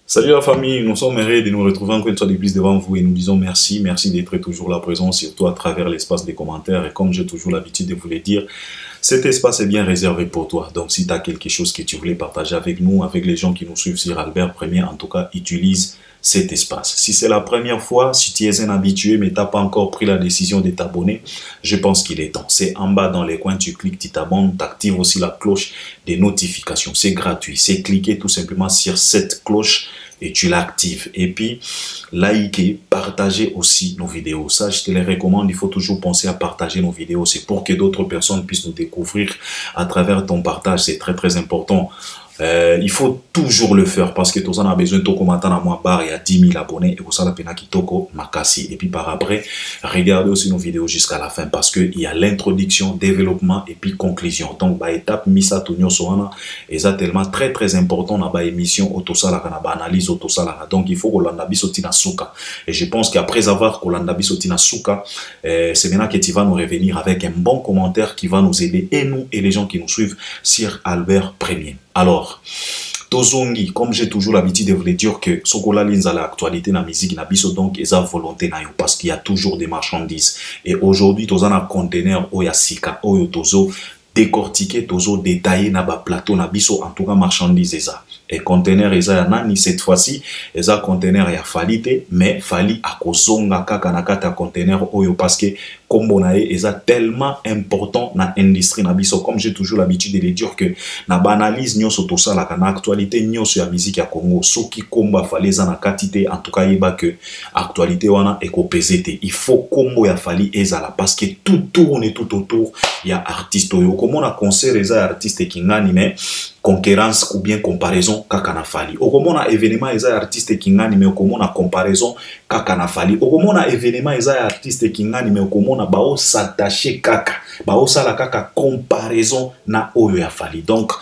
Salut la famille, nous sommes heureux de nous retrouver encore une fois de plus devant vous et nous disons merci, merci d'être toujours là présent, surtout à travers l'espace des commentaires. Et comme j'ai toujours l'habitude de vous le dire, cet espace est bien réservé pour toi. Donc si tu as quelque chose que tu voulais partager avec nous, avec les gens qui nous suivent sur Albert Premier, en tout cas, utilise cet espace. Si c'est la première fois, si tu es un habitué mais tu n'as pas encore pris la décision de t'abonner, je pense qu'il est temps. C'est en bas dans les coins, tu cliques, tu t'abonnes, tu actives aussi la cloche des notifications. C'est gratuit, c'est cliquer tout simplement sur cette cloche et tu l'actives. Et puis, likez, partagez aussi nos vidéos. Ça, je te les recommande. Il faut toujours penser à partager nos vidéos. C'est pour que d'autres personnes puissent nous découvrir à travers ton partage. C'est très, très important. Il faut toujours le faire parce que tout ça on a besoin de ton commentaire à moi barre il y a 10 000 abonnés et pour ça la pena qui toko makasi et puis par après regardez aussi nos vidéos jusqu'à la fin parce que il y a l'introduction, développement et puis conclusion. Donc bah étape misa tunyo soana et ça tellement très très important dans ba émission autosala kana ba analyse autosala. Donc il faut que l'on biso tina suka et je pense qu'après avoir que l'on biso tina suka c'est maintenant que tu vas nous revenir avec un bon commentaire qui va nous aider et nous et les gens qui nous suivent sur Albert Premier. Alors, Tozongi, comme j'ai toujours l'habitude de vous le dire que Sokola Linza l'actualité na musique na biso donc eza volonté na yo parce qu'il y a toujours des marchandises et aujourd'hui tozana conteneur oya sika oyo tozo décortiquer tozo détailler na ba plateau na biso en tout cas marchandises eza et conteneur eza ya nani cette fois-ci eza conteneur ya falite mais fali akozonga kaka na kata conteneur oyo parce que kombo na ye eza tellement important na industrie na biso comme j'ai toujours l'habitude de le dire que na banalise nyonso tosala kana actualité nyonso ya musique ya Congo soki kombo fali eza na katité en tout cas yeba que actualité wana ekopezete il faut kombo ya fali ezala parce que tout tourne tout autour ya artiste oyo komona concert eza artiste kingani mais concurrence ou bien comparaison kaka na fali okomona événement eza artiste kingani mais okomona comparaison kaka na fali okomona événement eza artiste kingani mais okomona bao s'attacher kaka bao sala kaka comparaison na oyo ya fali. Donc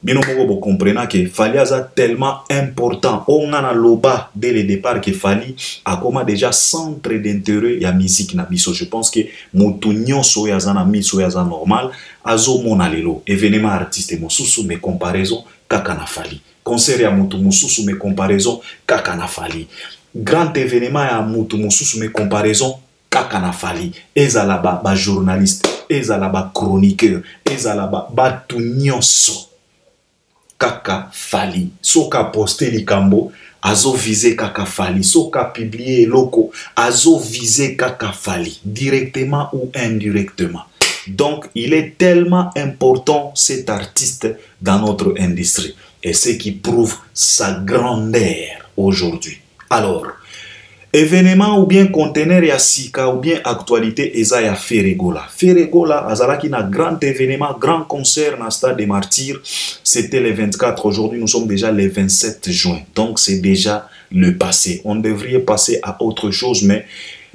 bino moko bo comprena que fali aza tellement important on a loba dès le départ que fali akoma déjà centre d'intérêt ya musique na biso. Je pense que mutu nyonso ya za na miso ya za normal azo mona lelo événement artiste mosusu mais comparaison kaka na fali concert ya mutu mosusu mais comparaison kaka na fali grand événement ya mutu mosusu mais comparaison kaka na fali ezala ba journaliste ezala ba chroniqueur ezala ba tu nyonso kaka fali soka poster likambo azo viser kaka fali soka publier loko azo viser kaka fali directement ou indirectement. Donc il est tellement important cet artiste dans notre industrie et ce qui prouve sa grandeur aujourd'hui. Alors événement ou bien conteneur ya sika ou bien actualité eza ya Feregola. Feregola azalaki na grand événement, grand concert na Stade des Martyrs. C'était le 24. Aujourd'hui, nous sommes déjà le 27 juin. Donc, c'est déjà le passé. On devrait passer à autre chose, mais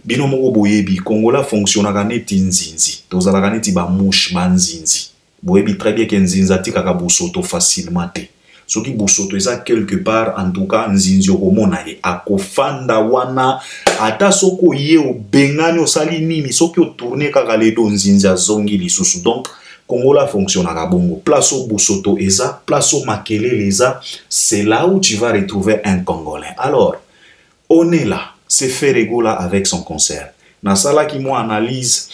binomo boyebi Kongola fonctionnera neti nzinzi. Tozalaka neti ba mouche manzinzi. Boyebi très bien que nzinza tikaka busoto facilement te. Ce qui busoto eza quelque part en tout cas nzinzi okomona ye akofanda wana ata soko ye obengani osali nini soki otourner kaka ledo nzinzi azongi lisusu. Donc Kongola fonctionnera bongo. Place au busoto eza, place au makelele eza, c'est là où tu vas retrouver un Congolais. Alors on est là, c'est Feregola avec son concert. Na sala qui moi analyse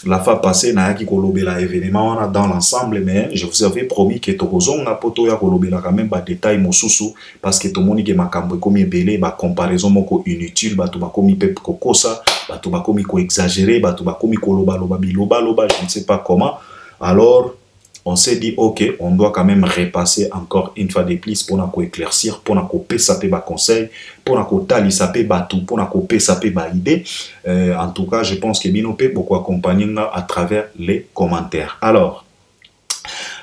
la fois passée na yaki kolobela événement on a dans l'ensemble mais je vous avais promis que tokozonga poto ya kolobela quand même ba détail mosusu parce que to moni ke makambo komi belé ba comparaison moko inutile ba to ba komi pep kokosa ba to ba komi ko exagérer ba to ba komi koloba loba biloba loba je ne sais pas comment. Alors on s'est dit ok on doit quand même repasser encore une fois de plus pour nous éclaircir pour nous couper ça pe ba conseil pour nous tali ça pe ba tout pour nous couper ça pe ba idée. En tout cas je pense que bino pe beaucoup accompagner à travers les commentaires. Alors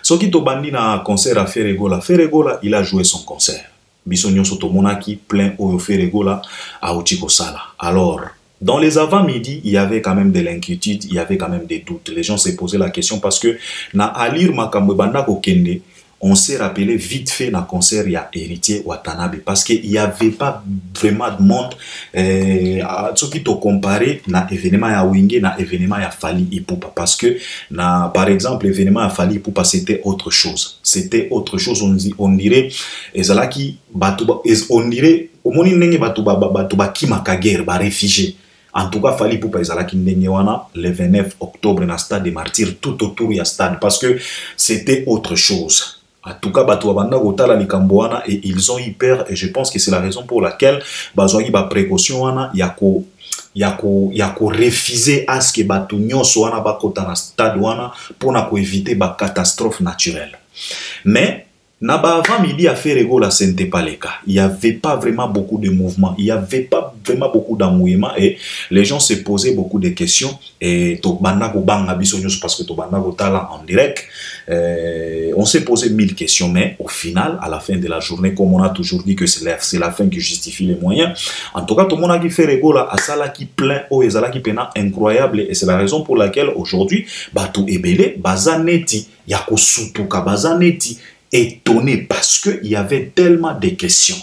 ce qui to bandi na concert à Feregola, Feregola il a joué son concert biso nyonso to monaki plein oyo Feregola a utiko sala. Alors dans les avant-midi, il y avait quand même de l'inquiétude, il y avait quand même des doutes. Les gens se posaient la question parce que na alir makambo banda ko kende on s'est rappelé vite fait dans le concert, il y a Héritier Watanabe, parce qu'il n'y avait pas vraiment de monde, ce qui te comparé dans l'événement à Wingé, dans l'événement à Fali Ipupa, parce que, par exemple, l'événement à Fali Ipupa, c'était autre chose. C'était autre chose, on dirait, on dirait, au moins, réfugié. En tout cas, Fali Ipupa le 29 octobre dans le stade des Martyrs, tout autour du stade, parce que c'était autre chose. En tout cas, et ils ont eu peur, et je pense que c'est la raison pour laquelle il y a précaution, il y a refuser à ce que Batunyo soit dans le stade pour éviter des catastrophes naturelles. Mais avant midi à faire là, ce n'était pas le cas. Il n'y avait pas vraiment beaucoup de mouvements, il n'y avait pas vraiment beaucoup d'amouillement et les gens se posaient beaucoup de questions. Et parce que en direct, on s'est posé 1000 questions, mais au final, à la fin de la journée, comme on a toujours dit que c'est la fin qui justifie les moyens, en tout cas, tout le monde a qui fait là, à ça qui plein, qui pena incroyable, et c'est la raison pour laquelle aujourd'hui, tout est belé, bazaneti, yako sutuka bazaneti, étonné parce qu'il y avait tellement de questions.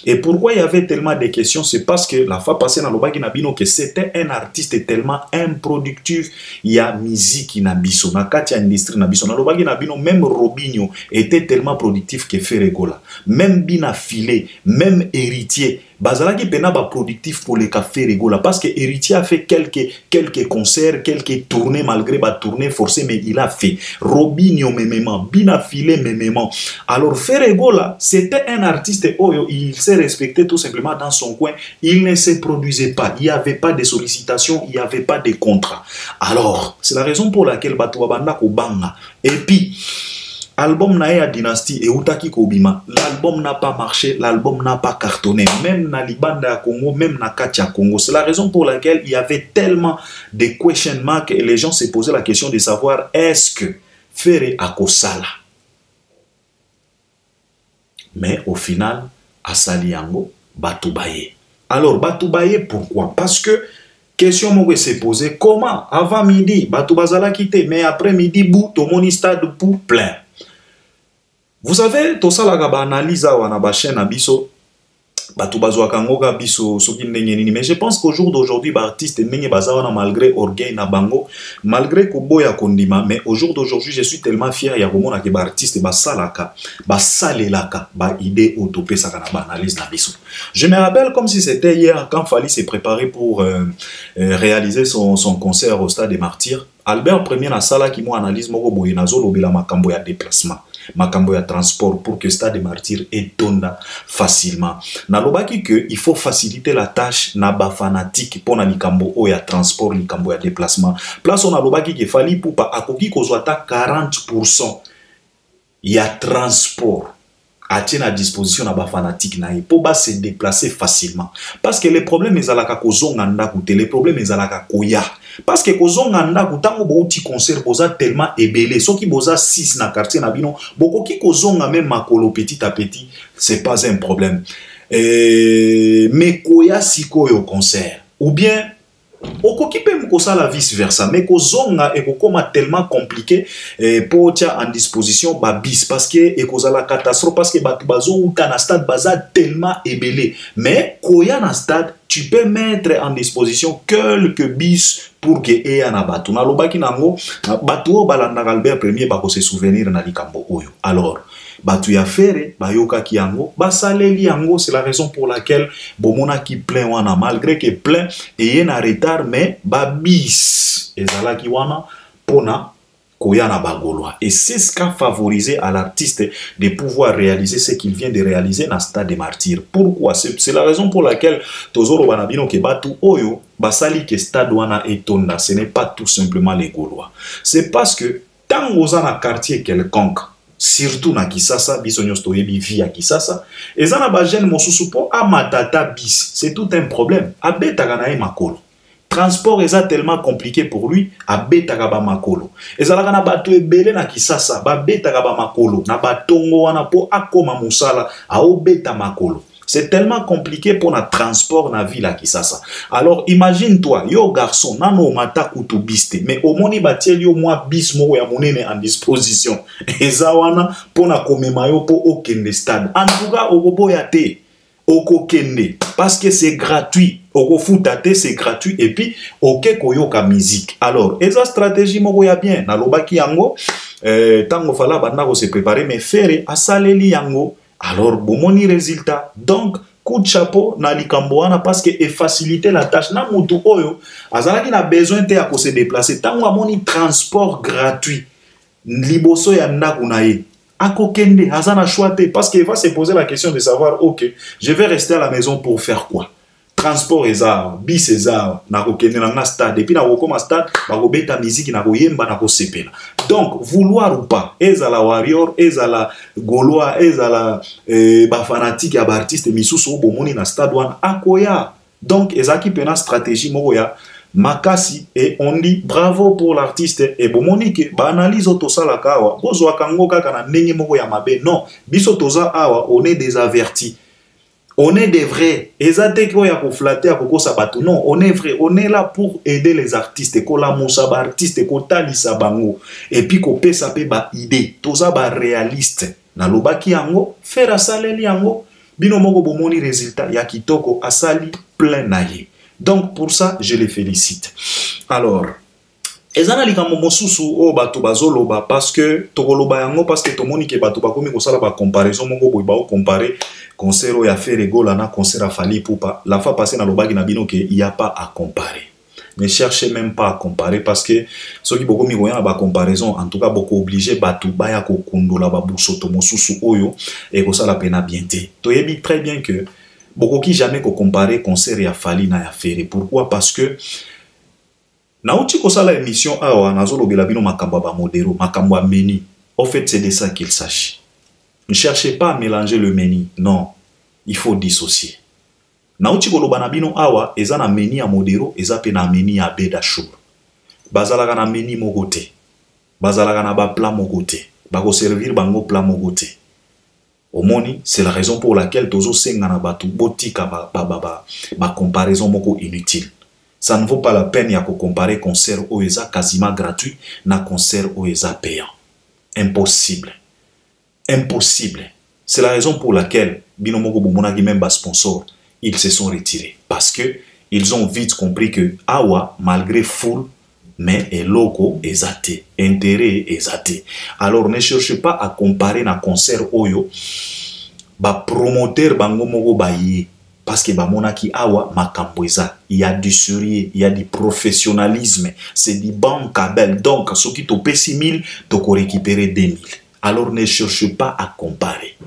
Et pourquoi il y avait tellement de questions? C'est parce que la fois passée dans le Nabino que c'était un artiste tellement improductif. Il y a musique qui nabiso, na katia industrie nabiso. Dans le Nabino, même Robinho était tellement productif que Ferregola. Même Bina Filé, même Héritier. Bazalaki pena ba productif pour les cafés rigola parce que Héritier a fait quelques concerts, quelques tournées malgré ba tournées forcées, mais il a fait Robinho mémément, Bina Filé mémément. Alors Ferregola, c'était un artiste il s'est respecté tout simplement dans son coin, il ne se produisait pas, il n'y avait pas de sollicitations, il n'y avait pas de contrats. Alors, c'est la raison pour laquelle Batouabanda Kobanga. Et puis album Naya Dynasty et Utaki Kobima, l'album n'a pas marché, l'album n'a pas cartonné, même na Libanda Congo, même na Katia Congo. C'est la raison pour laquelle il y avait tellement de question marks et les gens se posaient la question de savoir est-ce que Ferre Akosala. Mais au final, Asali Yango, Batoubaye. Alors Batoubaye, pourquoi? Parce que question moi s'est posée, comment avant midi, Batoubazala quitté, mais après midi, bout, tout mon stade pour plein. Vous savez, tout ça, la analyse à la chaîne Abisso, mais je pense qu'au jour d'aujourd'hui, l'artiste malgré orgueil na bango, malgré Koboya Kondima, mais au jour d'aujourd'hui, je suis tellement fier il y a que l'artiste basalaka, basalelaka, ba idée autopé ça analyse na biso. Je me rappelle comme si c'était hier quand Fali s'est préparé pour réaliser son concert au stade des Martyrs. Albert Premier na sala qui m'a analyse moko boye nazo lobela makambo ya déplacement. Makambo ya transport pour que Stade des Martyrs étonda facilement. Nalobaki que il faut faciliter la tâche na ba fanatique pour na likambo o ya transport likambo ya déplacement. Place on nalobaki que Fali Ipupa akoki kozwata 40% ya transport à disposition na ba fanatique na pour se déplacer facilement parce que les problèmes ezalaka kozonga ndaku les problèmes ezalaka koya parce que kozonga ndaku tango bouti concert boza tellement ébélé soki boza 6 na quartier na bino bokoki kozonga même makolo petit à petit c'est pas un problème mais koya sikoyo concert ou bien okoki pe mukosala vice versa mais kozonga ekokoma tellement compliqué pour tia en disposition ba bis parce que ekozala catastrophe parce que batu bazo uta na stade baza tellement ébélé mais koya na stade tu peux mettre en disposition quelques bis pour que aya na batu na lobaki nango batu balanda Albert Premier bako se souvenir na likambo oyo alors batu ya Ferre bayoka ki yango basaleli yango c'est la raison pour laquelle bomona ki plein wana malgré que plein et en retard mais babis ezala ki wana pona koyana bagoloa et c'est ce qui a favorisé à l'artiste de pouvoir réaliser ce qu'il vient de réaliser dans Stade des Martyrs. Pourquoi? C'est la raison pour laquelle tozoro banabino ke batu oyo basali ke stade wana etonda ce n'est pas tout simplement les Gaulois. C'est parce que tant oza na quartier quelconque surtout na Kisasa, bisonyos toyebi via Kisasa, ezana ba jeune mosusu po amatata bis, c'est tout un problème. Abetaka na makolo. Transport eza tellement compliqué pour lui, abetaka ba makolo. Ezalaka na bato ebele na Kisasa, ba betaka ba makolo, na batongo wana po akoma musala, aobeta makolo. C'est tellement compliqué pour le transport na ville qui ça. Alors imagine-toi, yo garçon, nano mata kutubiste, mais au moni batiel yo moi bis mo ya monene en disposition. Ezawana pour na komemayo pour okende stade. En tout cas, okobo ya te, okokende, parce que c'est gratuit. Okofutate c'est gratuit et puis ok koyoka musique. Alors, eza stratégie moko ya bien. Na lobaki yango, tango fala banda ko se préparer mais faire asaleli yango. Alors, bomoni résultat. Donc, coup de chapeau na likamboana parce que et faciliter la tâche. Na mutu oyo, azalaki na besoin te à se déplacer. Tango amoni transport gratuit. Liboso ya ndaku na ye. Akokende, azana choite parce qu'il va se poser la question de savoir, ok, je vais rester à la maison pour faire quoi? Transport ezar, bis ezar, nako kende na stade, et puis nako koma stade, nako beta musique, nako yemba, nako sepela. Donc, vouloir ou pas, ezala warrior, ezala gaulois, ezala fanatique, ya artiste, misusu bomoni na stade wan, akoya. Donc, ezaki pena stratégie moya, makasi, et on dit bravo pour l'artiste, et bomoni ke, ba analyse otosa la kawa, bozo akango kaka na nenge moya mabe, non, biso toza awa, on est des avertis. On est des vrais. Ezate ko ya ko flatter ko sabatu. Non, on est vrai. On est là pour aider les artistes. Ko la musa ba artiste ko talisa bango. Et puis ko pesa pe ba idée. Toza ba réaliste. Na lobaki yango, faire asaleli yango. Bino moko bomoni résultat ya kitoko asali plein naye. Donc pour ça, je les félicite. Alors, ezana likambo mosusu o bato bazoloba parce que tokoloba yango parce que tomoni ke bato bakomi kosala ba comparaison moko boy ba comparer concert ya Ferregola na concert à Fally Ipupa. La fois passée na lobaki na bino ke il y a pas à comparer. Ne cherchez même pas à comparer parce que ceux qui beaucoup mi koya ba comparaison en tout cas beaucoup obligé bato ba ya ko kundola ba busoto mosusu oyo et kosala pena bienté. Toyebi très bien que beaucoup qui jamais ko comparer concert ya Fally na ya Ferre. Pourquoi? Parce que nauti kosala émission awa nazolobela bino makambo ba modero makambo meni. En fait, c'est de ça qu'il s'agit. Ne cherchez pas à mélanger le meni. Non, il faut dissocier. Nauti koloba na bino awa eza na meni ya modero, eza pe na meni ya beda show. Bazalaka na meni mogote. Bazalaka na ba plat mogote. Bako servir bango plat mogote. Omoni, c'est la raison pour laquelle tozo senga na batu botika ba comparaison moko inutile. Ça ne vaut pas la peine de comparer concert OESA quasiment gratuit na concert OESA payant. Impossible. Impossible. C'est la raison pour laquelle Binomoko Bumonagi même bas sponsor, ils se sont retirés. Parce que ils ont vite compris que Awa, malgré foule, mais est loco exaté, intérêt exaté. Alors ne cherchez pas à comparer na concert Oyo, ba promoteur bango moko baye. Parce que monaki awa makamboza, il y a du sérieux, il y a du professionnalisme, c'est du bankable. Donc, ceux qui t'ont payé 6 000, t'ont récupéré 2 000. Alors, ne cherche pas à comparer.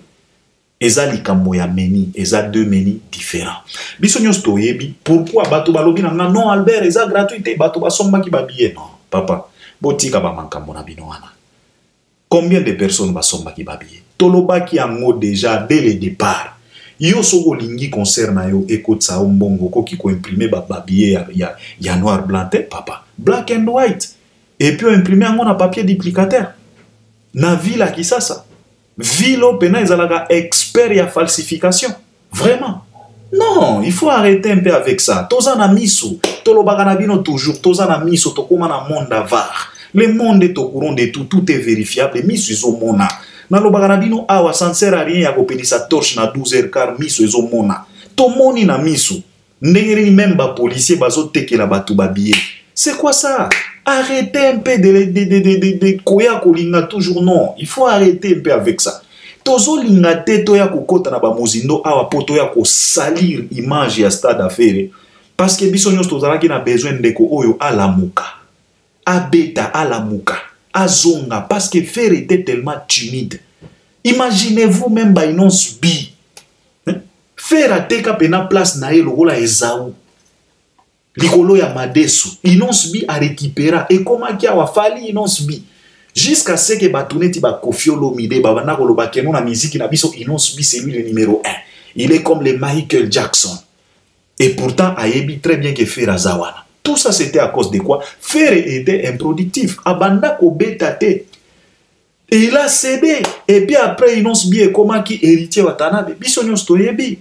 Eza likambo ya meni, eza deux meni différents. Bisonyos toyebi, pourquoi bato balobi na non Albert, eza gratuité, bato basomba ki babiye non, papa, botika ba makambo na bino wana. Combien de personnes basomba ki babiye? Toloba ki yango déjà dès le départ. Yo soko lingi concert na yo écoute ça mbongo ko ki ko imprimer ba billet ya noir blanc papa black and white et puis imprimer en na papier duplicateur na villa ki ça vilo pena ezalaka expert ya falsification vraiment non il faut arrêter un peu avec ça toza na miso tolobaka na bino toujours toza na miso tokoma na monde avare le monde est au courant de tout est vérifiable miso izomona na lobaka na bino awa ça ne sert à rien ya kopelisa torche na 12h15 miso ezomona tomoni na miso ndenge même ba policier bazotekela batu babiye c'est quoi ça arrêtez un peu de koya kolinga toujours non il faut arrêter un peu avec ça tozo linga te to ya kokota na ba mozindo awa poto ya ko salir image ya stade affaire parce que biso nyos tozalaki na besoin ndeko oyo alamuka abeta alamuka azonga parce que Fer était tellement timide. Imaginez-vous même ba inonce bi. Fer a teka pena place na ye lokola Esaou. Likolo ya Madesu. Inonce bi a récupéra. Et comment ki a wafali inonce bi. Jusqu'à ce que batuneti ba Kofiolo Mide ba bana koloba keno na musique na biso inonce bi c'est lui le numéro 1. Il est comme le Michael Jackson. Et pourtant ayebi très bien que Fer a zawana. Tout ça, c'était à cause de quoi? Fer était improductif. Abanda ko betate. Et il a cédé. Et puis après, il n'ose bien comment qui héritier watanabe. Bisonyos toyebi.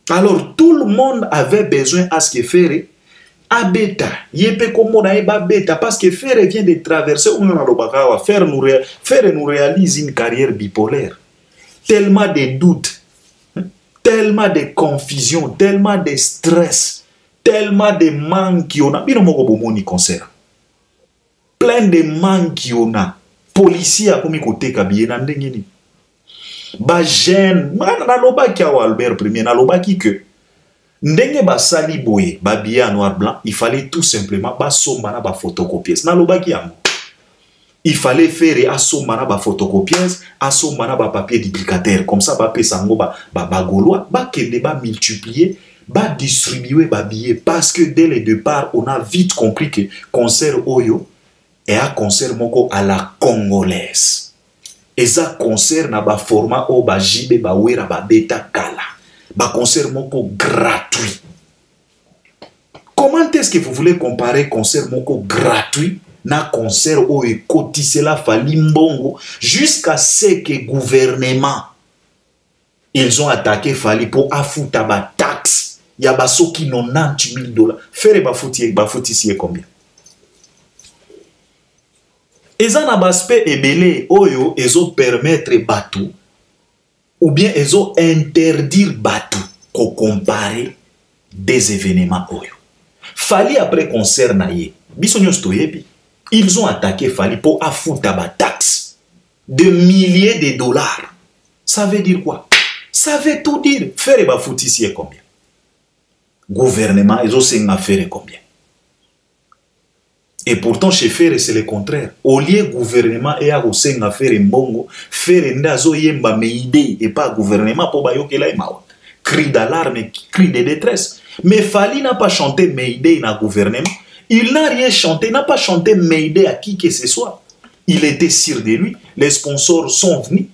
Alors tout le monde avait besoin à ce que Ferre abeta, yepe comme on a beta parce que Ferre vient de traverser Ferre nous réalise une carrière bipolaire. Tellement de doutes, tellement de confusion, tellement de stress, tellement de manque qui on a. Bino moko bomoni concert. Plein de manque qui on a. Policier a komi kote kabiye na ndengeni. Ba jeune, na loba ki a Albert Premier, na loba ki que ndenge ba sali boye, ba billet en noir blanc, il fallait tout simplement ba somba na ba photocopieuse. Na loba ki yango. Il fallait faire à somba na ba photocopieuse, à somba na ba papier duplicateur. Comme ça ba pesango ba gaulois, ba kende ba multiplier, ba distribuer ba billet parce que dès le départ, on a vite compris que concert Oyo et un concert moko à la congolaise. Et ça concert na ba format o ba jibe ba wera ba beta kala. Ba concert moko gratuit. Comment est-ce que vous voulez comparer concert moko gratuit na concert o e kotise la fali mbongo jusqu'à ce que gouvernement ils ont attaqué Fali pour affouter ba taxe. Ya ba soki 90 000 $. Faire ba fouti si combien? Ils ont un aspect ebele oyo ezo permettre batu ou bien ezo interdire batu ko comparer des événements oyo. Fali après concert na ye, bisonyo stoyebi. Ils ont attaqué Fali pour affouter ba taxe de milliers de dollars. Ça veut dire quoi? Ça veut tout dire. Faire ba fouti si combien? Gouvernement ezo senga faire combien? Et pourtant, chez Ferre, c'est le contraire. Au lieu gouvernement et à Osenga Ferre Mbongo, Ferre Ndazo Yemba Meide et pas gouvernement pour Bayokela et Mawa. Cri d'alarme, cri de détresse. Mais Fali n'a pas chanté Meide dans le gouvernement. Il n'a rien chanté, n'a pas chanté Meide à qui que ce soit. Il était sûr de lui. Les sponsors sont venus.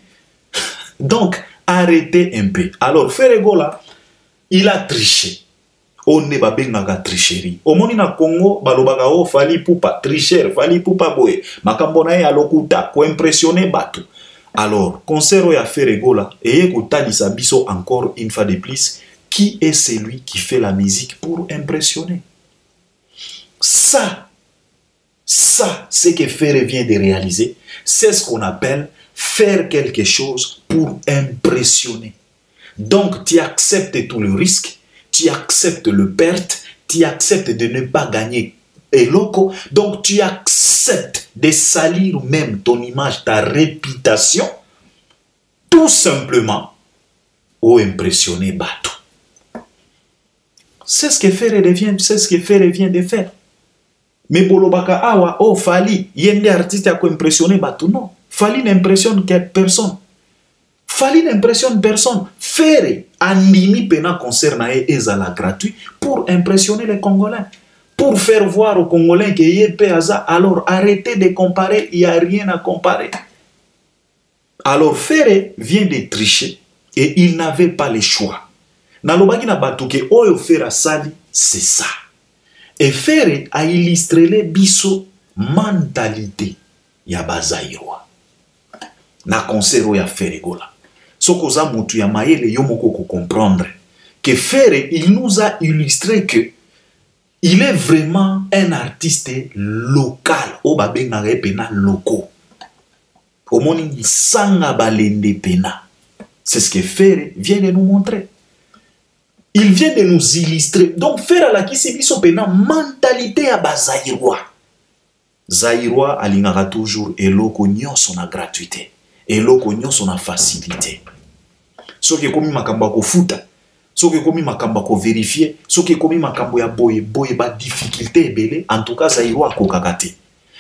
Donc, arrêtez un peu. Alors, Ferre Gola, il a triché. On ne va pas tricherie. Au monde na Congo, balobaka o Fali poupa tricher, Fali poupa boye. Makambona ya lokuta pour impressionner batu. Alors, concert ya Ferregola et écoutez biso encore une fois de plus, qui est celui qui fait la musique pour impressionner? Ça, c'est que Ferre vient de réaliser, c'est ce qu'on appelle faire quelque chose pour impressionner. Donc, tu acceptes tout le risque. Tu acceptes le perte, tu acceptes de ne pas gagner et loco, donc tu acceptes de salir même ton image, ta réputation, tout simplement pour impressionner Batu. C'est ce que Ferre vient de faire. Mais Bolobaka Awa, oh Fali, yende artiste a impressionné Batu, non. Fali n'impressionne personne. Fali n'impressionne personne. Ferre andimi pena concert na ezala gratuit pour impressionner les Congolais. Pour faire voir aux Congolais qu'il y a PAZA. Alors arrêtez de comparer, il n'y a rien à comparer. Alors Ferre vient de tricher et il n'avait pas le choix. Nalobaki na batuke oyo Ferre sali, c'est ça. Et Ferre a illustré les biso mentalité ya bazairwa. Na concert ya Ferregola. Sokoza mutu ya mayele yomoko ko comprendre que Ferre, il nous a illustré que il est vraiment un artiste local. O babenga pena loko. Omoni sanga balende pena. C'est ce que Ferre vient de nous montrer. Il vient de nous illustrer. Donc Ferre la kisi biso pena mentalité ya bazairwa. Zairwa alingaka toujours eloko nyonso na gratuité. Eloko nyonso na facilité. Soki komi makambo ko futa, soki komi makambo ko vérifier, soki komi makambo ya boye ba difficulté ebele, en tout cas Zairwa ko kakate.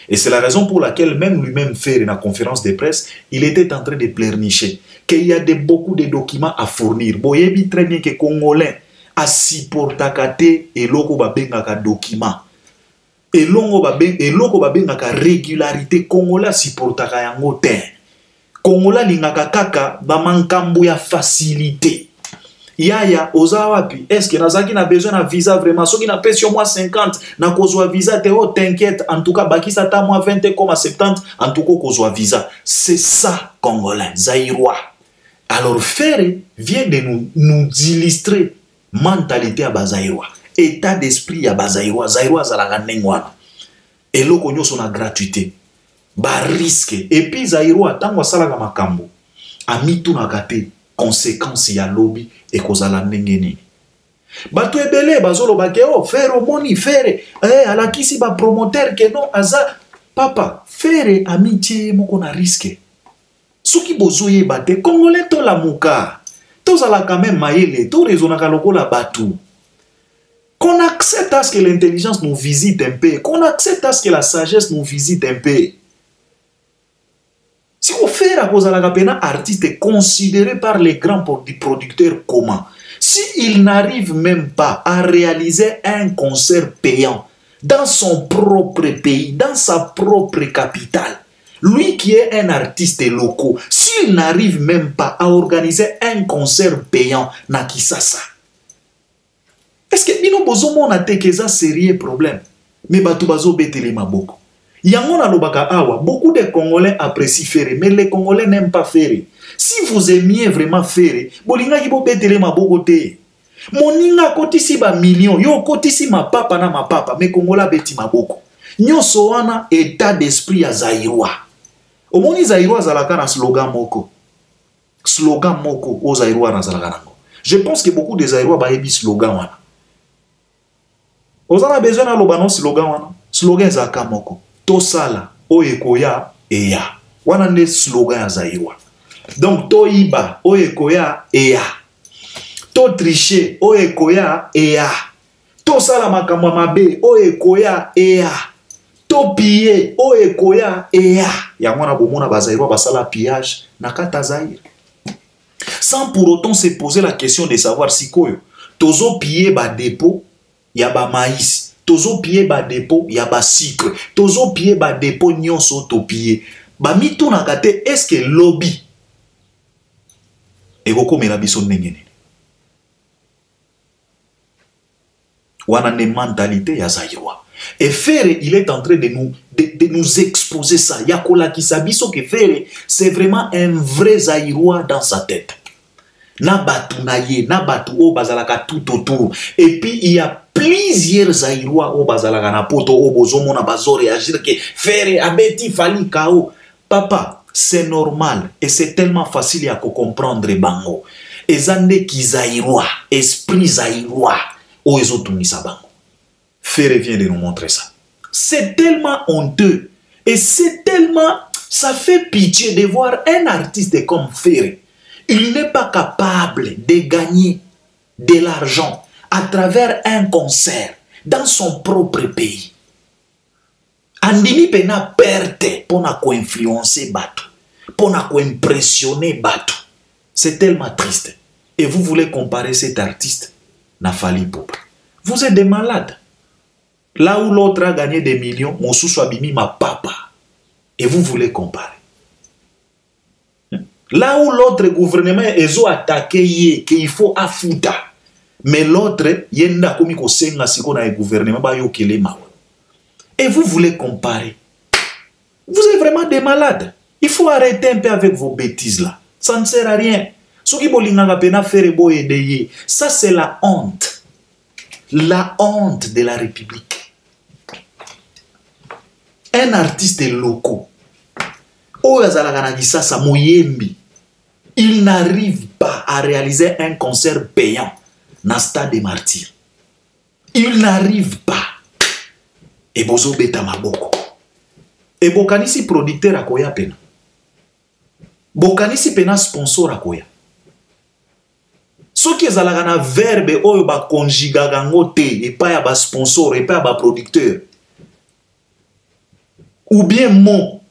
Et c'est la raison pour laquelle même lui-même Ferre na conférence de presse, il était en train de pleurnicher qu'il y a beaucoup de documents à fournir. Boyebi très bien que Congolais a supportakate eloko babengaka document. Eloko babengaka régularité Congolais supportaka yango te. Kongola lingaka kaka bamankambu ya facilité. Yaya ozawapi, est-ce que nazaki na besoin na visa vraiment? Soki na pesi au moins 50 na kozwa visa te, oh t'inquiète, en tout cas bakisa ta moins 20 comme à 70, en tout cas kozwa visa. C'est ça Congolais, Zairwa. Alors Ferre vient de nous illustrer mentalité ya bazaïrois, état d'esprit ya bazaïrois, zaïrois zalaka ndenge wana. Eloko nyonso na gratuité, ba risque. Et puis zaïrois tango asalaka makambo, amitunaka te conséquence ya lobi ekozala ndenge nini. Bato ebele bazoloba ke oh faire omoni faire alakisi ba promoteur ke non aza papa faire amitié moko na risque. Soki bozoye bate congolais to la muka. Tozala quand même maïle, to raisonnaka lokola batu. Qu'on accepte à ce que l'intelligence nous visite un peu, qu'on accepte à ce que la sagesse nous visite un peu. Si vous faites à cause de la pena artiste considéré par les grands producteurs comment, s'il n'arrive même pas à réaliser un concert payant dans son propre pays, dans sa propre capitale, lui qui est un artiste local, s'il n'arrive même pas à organiser un concert payant na Kisasa, est-ce que bino bozo mona te keza sérieux problème? Mais batu bazo betele maboko. Yango na lobaka awa, beaucoup de Congolais apprécient Ferré, mais les Congolais n'aiment pas Ferré. Si vous aimiez vraiment Ferré, bolinga kibo betele maboko te. Moninga kotisi ba million, yo kotisi ma papa na ma papa, mais Congolais beti maboko. Nyonso wana état d'esprit ya zaïrois. Omoni zaïrois zalaka na slogan moko. Slogan moko o zaïrois na zalaka nango. Je pense que beaucoup de zaïrois ba yebi slogan wana. Vous avez besoin de slogan wana. Slogan zaka moko. Tosala oyekoya eya. Wana nde slogan ya zaïrois. Donc toiba oyekoya eya. To tricher oyekoya eya. Tosala makambo mabe oyekoya eya. To piller oyekoya eya. Ya mwana bomona bazaïrois basala pillage na kata Zaïre. Sans pour autant se poser la question de savoir si koyo tozo piller ba dépôt ya ba maïs, tozo piller ba dépôt ya ba sucre, tozo piller ba dépôt nyonso to piller. Ba mitu na kate est-ce que lobby e goko mela biso ndenge nini? Wana ne mentalité ya zaïrois. Et Ferré, il est en train de nous exposer ça. Yakola Kisabiso que Ferré, c'est vraiment un vrai zaïrois dans sa tête. Na batu na ye, na batu o bazalaka tout autour. Et puis il y a plusieurs zaïrois o bazalaka na poto o bozomo na bazo réagir que Ferré abeti fali kao. Papa, c'est normal et c'est tellement facile à comprendre bango. Ezande ki zaïrois, esprit zaïrois o ezotumisa bango. Ferré vient de nous montrer ça. C'est tellement honteux et c'est tellement, ça fait pitié de voir un artiste comme Ferré. Il n'est pas capable de gagner de l'argent à travers un concert dans son propre pays. Andimi pena perte pour na ko influencer batu, pour na ko impressionner batu. C'est tellement triste. Et vous voulez comparer cet artiste na Fally Ipupa. Vous êtes des malades. Là où l'autre a gagné des millions, mon sous abimi ma papa. Et vous voulez comparer. Là où l'autre gouvernement est attaqué, qu'il faut affouta. Mais l'autre, yenda komi ko senga siko na gouvernement ba yo kele mawa. Et vous voulez comparer. Vous êtes vraiment des malades. Il faut arrêter un peu avec vos bêtises là. Ça ne sert à rien. Soki bolinganga pena faire bo edeye. Ça c'est la honte. La honte de la République. Un artiste local, il n'arrive pas à réaliser un concert payant dans le stade des martyrs. Il n'arrive pas. Et bozo beta maboko. Et bokanisi producteur akoya pena. Bokanisi pena sponsor akoya. Ce qui est à verbe oyo ba conjugaga ngote et pas ya ba sponsor et pas ya ba producteur. Ou bien mot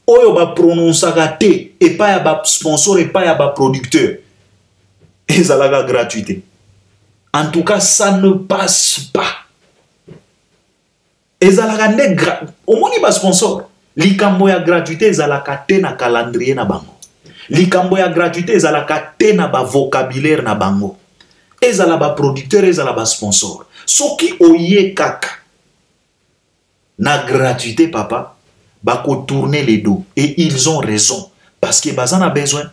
oyo ba prononcaka te et pas ya ba sponsor et pas ya ba producteur. Et ça la gratuité. En tout cas, ça ne passe pas. Et ça la ne au moni ba sponsor. Likambo ya gratuité ezalaka te na calendrier na bango. Likambo ya gratuité ezalaka te na ba vocabulaire na bango. Ezala ba producteur, ezala ba sponsor. Soki oye kaka na gratuité papa, bako tourner les dos. Et ils ont raison. Parce que bazan a besoin,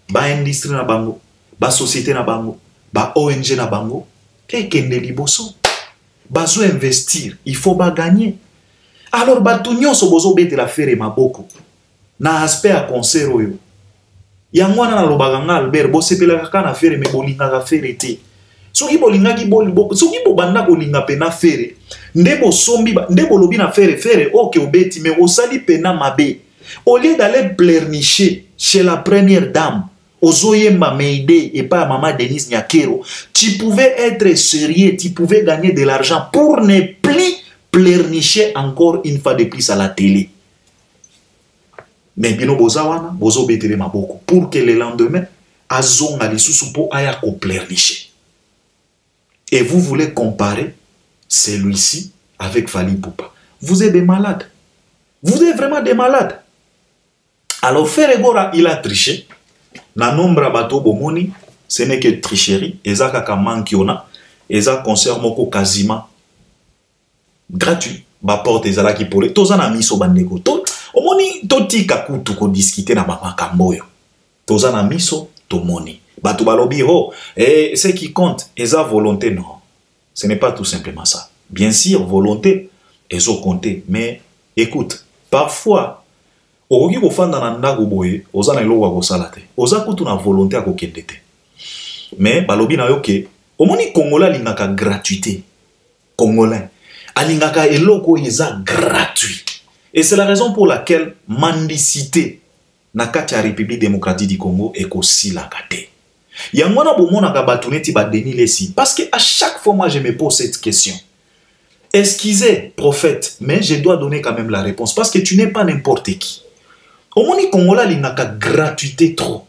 ba industrie na bango, ba société na bango, ba ONG na bango, kende liboso bazo investir, il faut ba gagner. Alors bato nyonso bozo bete la fere maboko na aspect à concert oyo yango wana na lobaka nga Albert bosepelaka kaka na fere me bolingaka fere te. Soki bolingaki soki bobanda kolinga pena fere nde bosombi nde bolobi na fere oke obeti mais osali pena mabe. Au lieu d'aller pleurnicher chez la première dame Ozoyemba Meide et pas maman Denise Nyakero, tu pouvais être sérieux, tu pouvais gagner de l'argent pour ne plus pleurnicher encore une fois de plus à la télé. Mais bino bozawana, bozo betere maboko pour que le lendemain azonga li susupo aya ko pleurnicher. Et vous voulez comparer celui-ci avec Fally Ipupa. Vous êtes des malades. Vous êtes vraiment des malades. Alors Ferregora, il a triché. Na nombre bato bomoni, ce n'est que tricherie. Eza kaka mankiona, eza concert moko quasiment gratuit. Ba porte ezala ki pole. Toza na miso bandeko. Omoni toti kakutu ko discuter na mama kamboyo. Toza na miso to moni. Bato balobi ho. Et ce qui compte, eza volonté non. Ce n'est pas tout simplement ça. Bien sûr, volonté, ezo compter. Mais écoute, parfois okoki kofanda na ndako boye oza na eloko akosala te oza kutu na volonté akokende te mais balobi na yo ke omoni congolais alingaka gratuité congolais alingaka eloko eza gratuit et c'est la raison pour laquelle mendicité na kati ya République démocratique du Congo ekosilaka te yango wana bomonaka bato neti badeni lesi parce que à chaque fois moi je me pose cette question. Excusez prophète mais je dois donner quand même la réponse parce que tu n'es pas n'importe qui. Omoni Congolais linaka gratuité trop.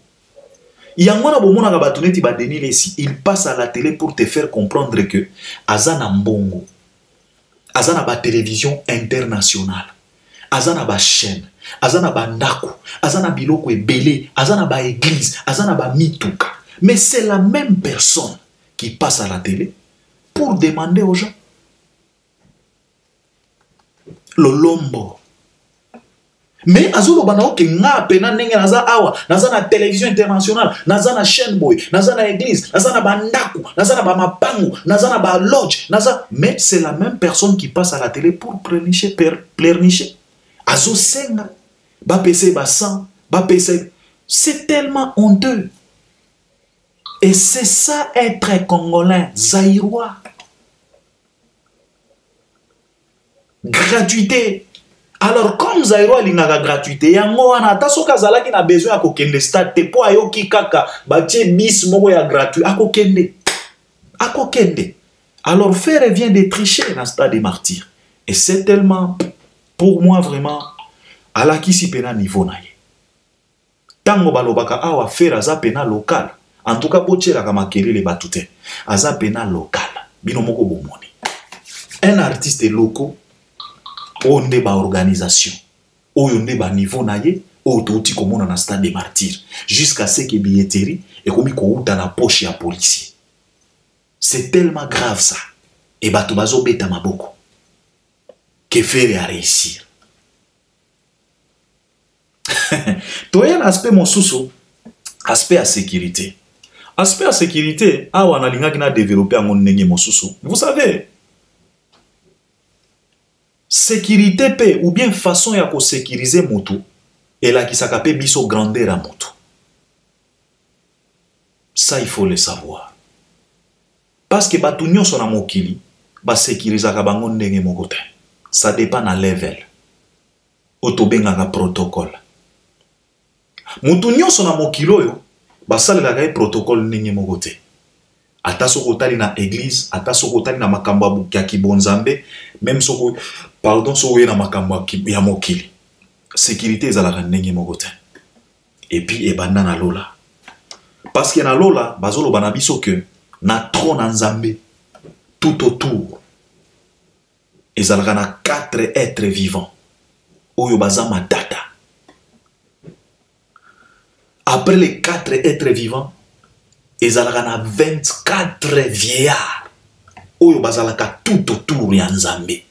Yangwana bomona ka batuneti ba Denis Lesi, il passe à la télé pour te faire comprendre que azana mbongo. Azana ba télévision internationale. Azana ba chaîne, azana ba ndako, azana biloko ebele, azana ba église, azana ba mituka. Mais c'est la même personne qui passe à la télé pour demander aux gens le lombo. Mais azolo banao ke nga pena nenge naza awa naza na télévision internationale naza na chaîne boy naza na église naza na bandaku naza na ba mapangu naza na ba lodge naza mais c'est la même personne qui passe à la télé pour pleurnicher azo senga ba pese ba sang ba pese c'est tellement honteux et c'est ça être congolais zaïrois gratuité. Alors, comme Zaïro a gratuité, yango wana ta soka zalaki na besoin ya kokende stade te po ayoki kaka batie bis moko ya gratuit akokende. Alors, Ferre vient de tricher dans le stade des martyrs. Et c'est tellement, pour moi vraiment, à la kisi pena niveau na ye. Tango balobaka awa Ferre aza pena local. En tout cas, botiela kama kelele batute. Aza pena local. Bino moko bomoni. Un artiste local. Onde ba organisation oyonde ba niveau na ye otouti komona na stade des martyrs jusqu'à ce que billetterie et komi ko uta na poche ya policier. C'est tellement grave ça et bato bazo beta maboko que faire à réussir. Toya l'aspect mosusu aspect à sécurité. Aspect à sécurité awa na linga kina développer en ndenge mosusu. Vous savez sécurité pe ou bien façon ya ko sécuriser moto et la qui s'akape biso grandeur à moto. Ça il faut le savoir. Parce que batu nyonso na mokili ba sécuriser ka bango ndenge moko te. Ça dépend na level. Otobenga ka protocole. Mutu nyonso na mokili oyo ba salela ka protocole ndenge moko te. Ata soko tali na église, ata soko tali na makambo ya kibonzambe, même soko pardon soko na makambo ya mokili. Sécurité ezalaka ndenge moko te. Et puis ebanda na lola. Parce que na lola bazolo bana biso que na trône na Nzambe tout autour. Ezalaka na 4 êtres vivants. Oyo bazama data. Après les 4 êtres vivants, ezalaka na 24 vieillards oyo bazalaka tout autour ya Nzambe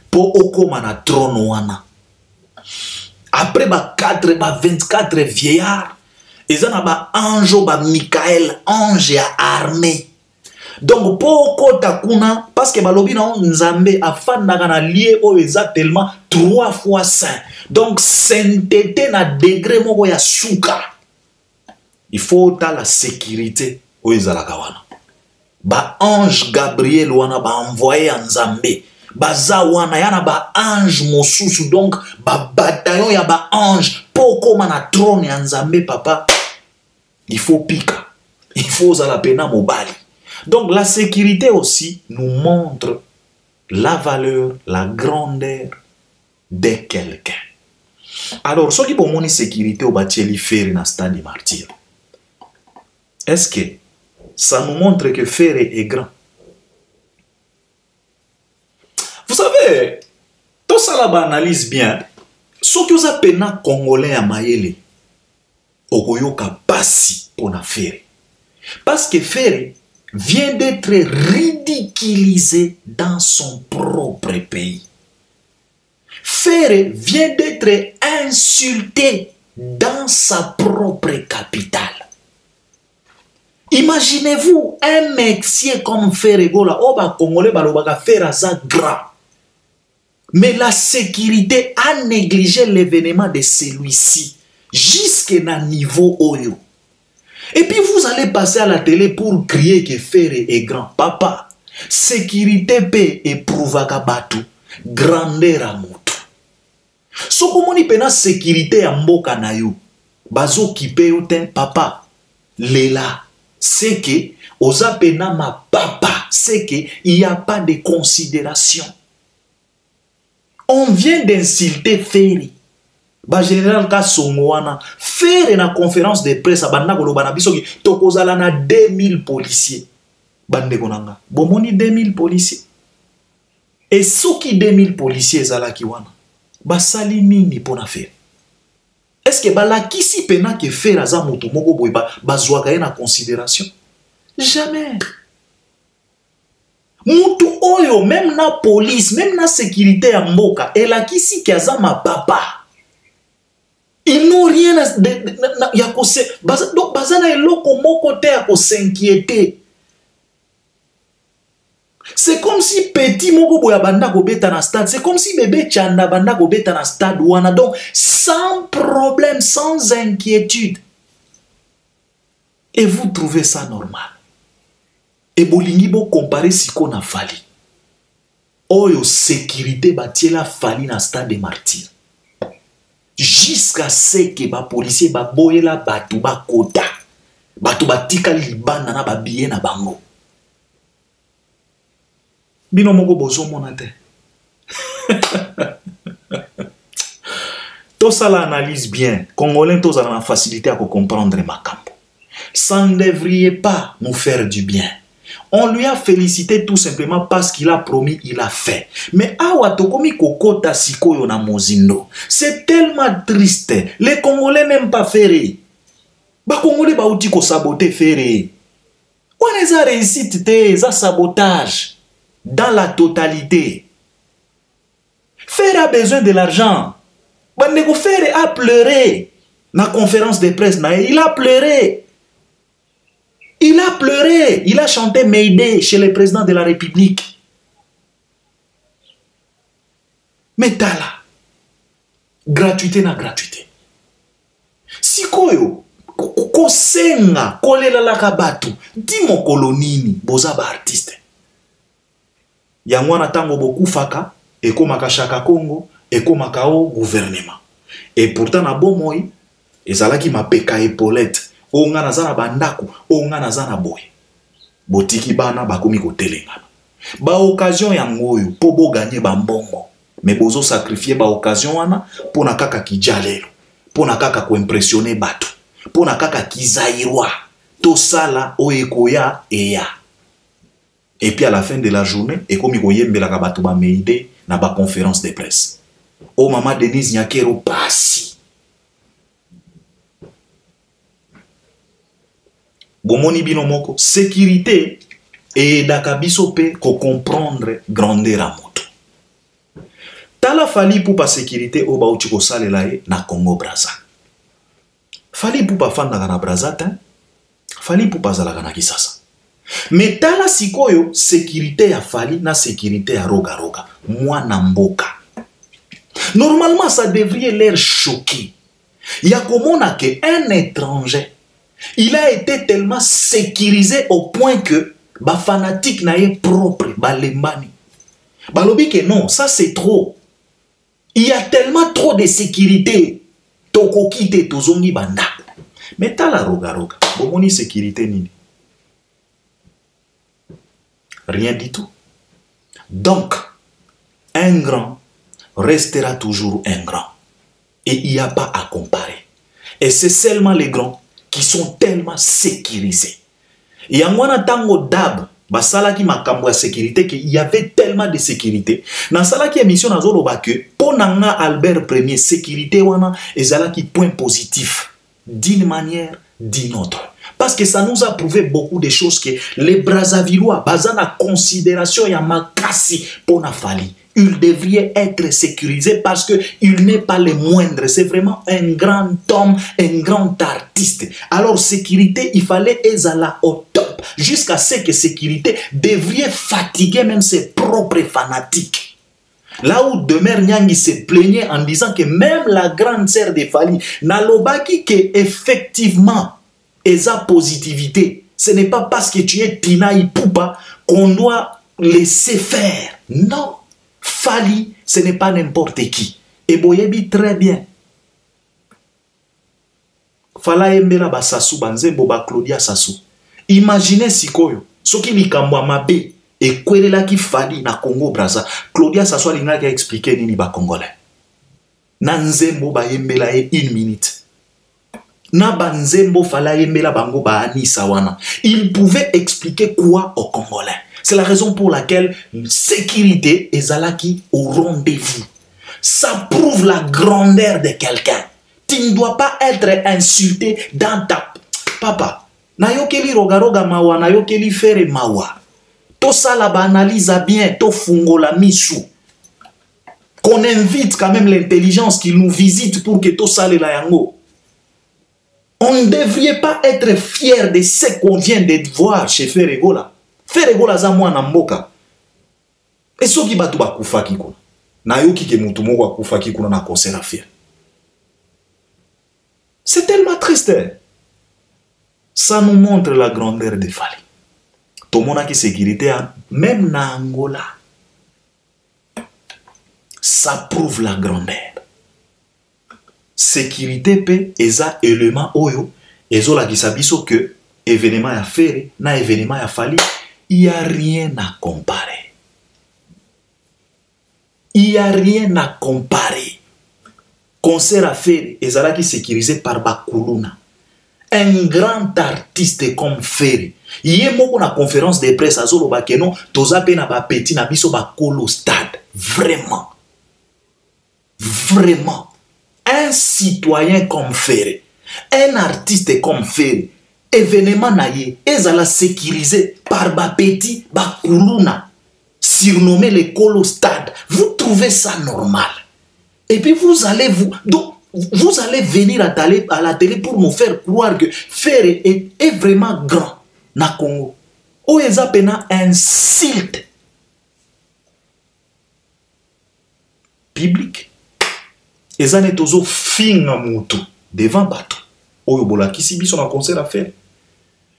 po okoma na trône wana. Après ba 24 vieillards ezana ba ange ba Michael ange ya armée Donc poko takuna parce que balobi na nzambe afandaka na lié o eza tellement 3 fois saint. Donc sainteté na degré moko ya suka. Il faut ta la sécurité o ezalaka wana. Ba ange Gabriel wana ba envoyé en nzambe. Baza wana yana ba ange mosusu, donc ba bataillon ya ba ange poko mana trône ya nzambe papa. Il faut pika. Il faut zala pena mobali. Donc la sécurité aussi nous montre la valeur, la grandeur de quelqu'un. Alors, ce qui pour mon sécurité au bâti faire dans stade martyr, est-ce que ça nous montre que Ferré est grand? Vous savez, tout ça là analyse bien. Ce qui vous appelle Congolais à Mayele, Okoyoka Passi pour la Ferré. Parce que Ferré vient d'être ridiculisé dans son propre pays. Ferré vient d'être insulté dans sa propre capitale. Imaginez-vous un Mexicain comme Ferré Gola, Oba Congolais Balobaka Ferré ça grand. Mais la sécurité a négligé l'événement de celui-ci jusqu'à niveau Oyo. Et puis vous allez passer à la télé pour crier que Ferré est grand. Papa, sécurité peut éprouver Batu, grandeur à moto. So comme on pena sécurité à mboka na yo, bazo kipe yo ten papa, lela, c'est que oza pena ma papa, c'est que il n'y a pas de considération. On vient d'insulter Ferré. Ba général Kasongwana faire na conférence de presse à banda koloba na biso ki tokozala na 2000 policiers. Bande konanga. Bomoni 2000 policiers. Et ceux qui 2000 policiers zala ki wana. Ba sali nini pona faire. Est-ce que ba la kisi pena ke faire aza moto moko boy ba zwaka na considération? Jamais. Mutu oyo même na police, même na sécurité ya mboka, et la kisi ki aza ma papa. Ils n'ont rien à donc bazana eloko moko te à s'inquiéter. C'est comme si petit moko boya banda ko beta na stade, c'est comme si bébé chanda banda ko beta na stade wana, donc sans problème, sans inquiétude. Et vous trouvez ça normal? Et bolingi bo comparer siko na fali. Oyo sécurité batiela fali na stade de martyr. Jusqu'à ce que les policiers ba boyela batu ba kota batu batika libana na ba biye na bango bino moko bozo monate. Tout ça l'analyse bien. Congolais tous ont la facilité à comprendre ma campo. Ça ne devrait pas nous faire du bien. On lui a félicité tout simplement parce qu'il a promis, il a fait. Mais awatokomi kokota sikoyo na mozindo. C'est tellement triste. Les Congolais n'aiment pas Ferré. Ba Congolais ba outi ko saboter Ferré. On les a réussi te za sabotage dans la totalité. Ferré a besoin de l'argent. Bandeko Ferré a pleuré na conférence de presse na il a pleuré. Il a pleuré, il a chanté Mayday chez le président de la République. Mais tala, gratuité na gratuité. Si koyo, kosenga, kolela la kabatu, di mo kolonini, boza ba artiste. Yangwana tango boku faka, eko makashaka Congo, eko makao gouvernement. Et pourtant na bomoi, ezalaki mapeka epolette. O nga nazana bandako, o nga nazana boy. Botiki bana bakomi ko telengana. Ba occasion ya ngoyo po bo gagner ba mbongo. Mais bozo sacrifier ba occasion wana po na kaka kijalelo. Po na kaka ko impressionner bato. Po na kaka kizairwa. To sala o ekoya eya. Et puis à la fin de la journée, ekomi ko yembela ka bato ba Mayday na ba conférence de presse. O mama Denise Nyakero pasi. Bomoni binomoko, sécurité et dakabisope ko comprendre grandeur à moto. Tala fali pour pas sécurité au bauchi ko salelae na Congo Brazza. Fali pour pas fanda na Brazza ta, fali pour pas zalaka na Kisasa. Mais tala sikoyo sécurité ya Fally na sécurité ya Roga Roga. Mwana mboka. Normalement, ça devrait leur choquer. Il y a comme un étranger, il a été tellement sécurisé au point que ba fanatique na ye propre, ba lembani. Ba lobi que non, ça c'est trop. Il y a tellement trop de sécurité. Toko kite tozongi banda. Mais t'as la Roga Roga. Bomoni sécurité nini? Rien du tout. Donc, un grand restera toujours un grand. Et il n'y a pas à comparer. Et c'est seulement les grands qui sont tellement sécurisés. Et en moi, tango dab, basalaki makambo ya sécurité, qu'il y avait tellement de sécurité. Dans salaki émission na zolo ba que pour nanga Albert Premier sécurité wana ezalaki point positif d'une manière d'une autre. Parce que ça nous a prouvé beaucoup de choses que les Brazzavillois, bazana considération ya makasi pour na Fally. Il devrait être sécurisé parce qu'il n'est pas le moindre. C'est vraiment un grand homme, un grand artiste. Alors, sécurité, il fallait ezala au top. Jusqu'à ce que sécurité devrait fatiguer même ses propres fanatiques. Là où Demer Nyangi se plaignait en disant que même la grande sœur de Fally, Nalobaki, que effectivement, esa positivité, ce n'est pas parce que tu es Tina Ipupa qu'on doit laisser faire. Non. Fally, ce n'est pas n'importe qui. Et Boyebi très bien. Fala embela ba Sassou banzembo ba Claudia Sassou. Imaginez sikoyo, soki likambo mabe e kwelela ki Fally na Congo Brazza. Claudia Sassou alinga ki expliquer nini ba Congolais. Na nzembo ba embela e 1 minute. Na banzembo fala embela bango ba anisa wana. Il pouvait expliquer quoi aux Congolais? C'est la raison pour laquelle sécurité et zalaki au rendez-vous. Ça prouve la grandeur de quelqu'un. Tu ne dois pas être insulté dans ta... Papa, na yokeli Roga Roga mawa, na yokeli fere mawa. To ça la analyse bien, to fungo la misou. Qu'on invite quand même l'intelligence qui nous visite pour que to ça la yango. On ne devrait pas être fier de ce qu'on vient de voir chez Ferregola. Ferregola za mwana mboka. Et soki batu bakufa kiko. Na yoki ke mutu moko akufa kiko na concert à faire. C'est tellement triste. Ça nous montre la grandeur de Fally. Tout le monde a qui sécurité, même na Angola. Ça prouve la grandeur. Sécurité pe eza élément oyo ezo la kisabiso que événement ya faire na événement ya Fally. Il n'y a rien à comparer. Il n'y a rien à comparer. Concert à faire, ezalaki sécurisé par Bakuluna. Un grand artiste comme Ferry. Il y a une conférence de presse à Zolo Bakeno, toza pe na ba petit na biso ba kolo stade. Vraiment. Vraiment. Un citoyen comme Ferry. Un artiste comme Ferry. Événement naïe, ezala sécurisé par ba petit ba kuluna, surnommé le Kolo Stade. Vous trouvez ça normal? Et puis vous allez vous allez venir à la télé pour nous faire croire que Ferry est vraiment grand na Congo. O eza pena insulte public. Eza netozo finga mutu devant bato. Oyo bola kisi biso na concert à faire.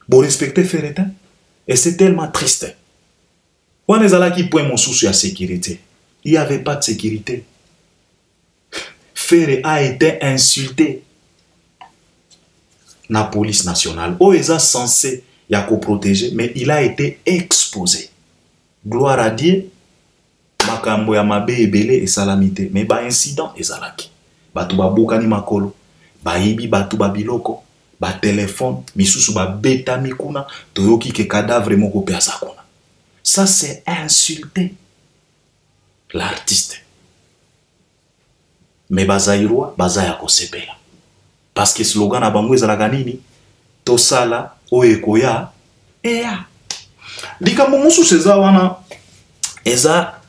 Bon respecter Ferry. Et c'est tellement triste. On est là qui point mon souci à sécurité. Il n'y avait pas de sécurité. Ferry a été insulté. La police nationale. Oh, ils sont censés y protéger, mais il a été exposé. Gloire à Dieu. Makambo ya mabe ebele et salamité. Mais ba incident ezalaki. Batu ba bokani makolo. Ba yibi batu ba biloko. Ba téléphone. Misusu ba beta mikuna. Toyoki ke cadavre moko pe asakuna. Ça c'est insulter l'artiste. Mais bazairwa bazaya kosepela. Parce que slogan na bango ezalaka nini? Tosala oyekoya eya. Likambo mosusu eza wana eza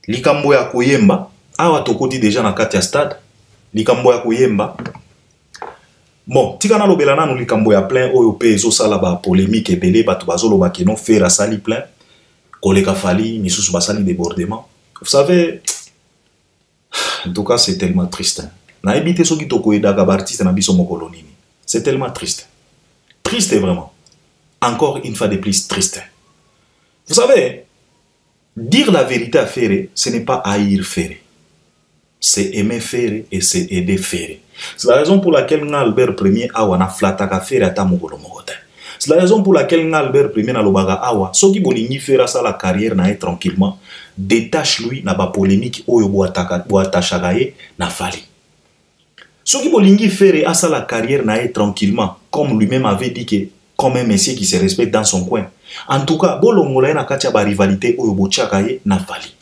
likambo ya koyemba. Awa tokoti déjà na kati ya stade. Likambo ya koyemba. Bon, tikana lobelana nous likambo ya plein oyo pe ezo sala ba polémique ebele batu bazolo ba keno faire à sali plein koleka fali misusu basali débordement. Vous savez, en tout cas c'est tellement triste. Na ebité soki toko edaka ba artiste na biso mokolo nini. C'est tellement triste. Triste vraiment. Encore une fois de plus triste. Vous savez, dire la vérité à Ferré, ce n'est pas haïr Ferré. C'est aimer Ferré et c'est aider Ferré. C'est la raison pour laquelle Albert Ier a wana flataka Ferré ata mokolo mokote. C'est la raison pour laquelle Albert Ier na lobaga awa soki bolingi Ferré sa la carrière na tranquillement, détache lui na ba polémique oyo boatachaka ye na fali. Soki bolingi Ferré a sa la carrière na tranquillement, comme lui-même avait dit que comme un messier qui se respecte dans son coin. En tout cas, bolongola na katia ba rivalité oyo bochaka ye na fali.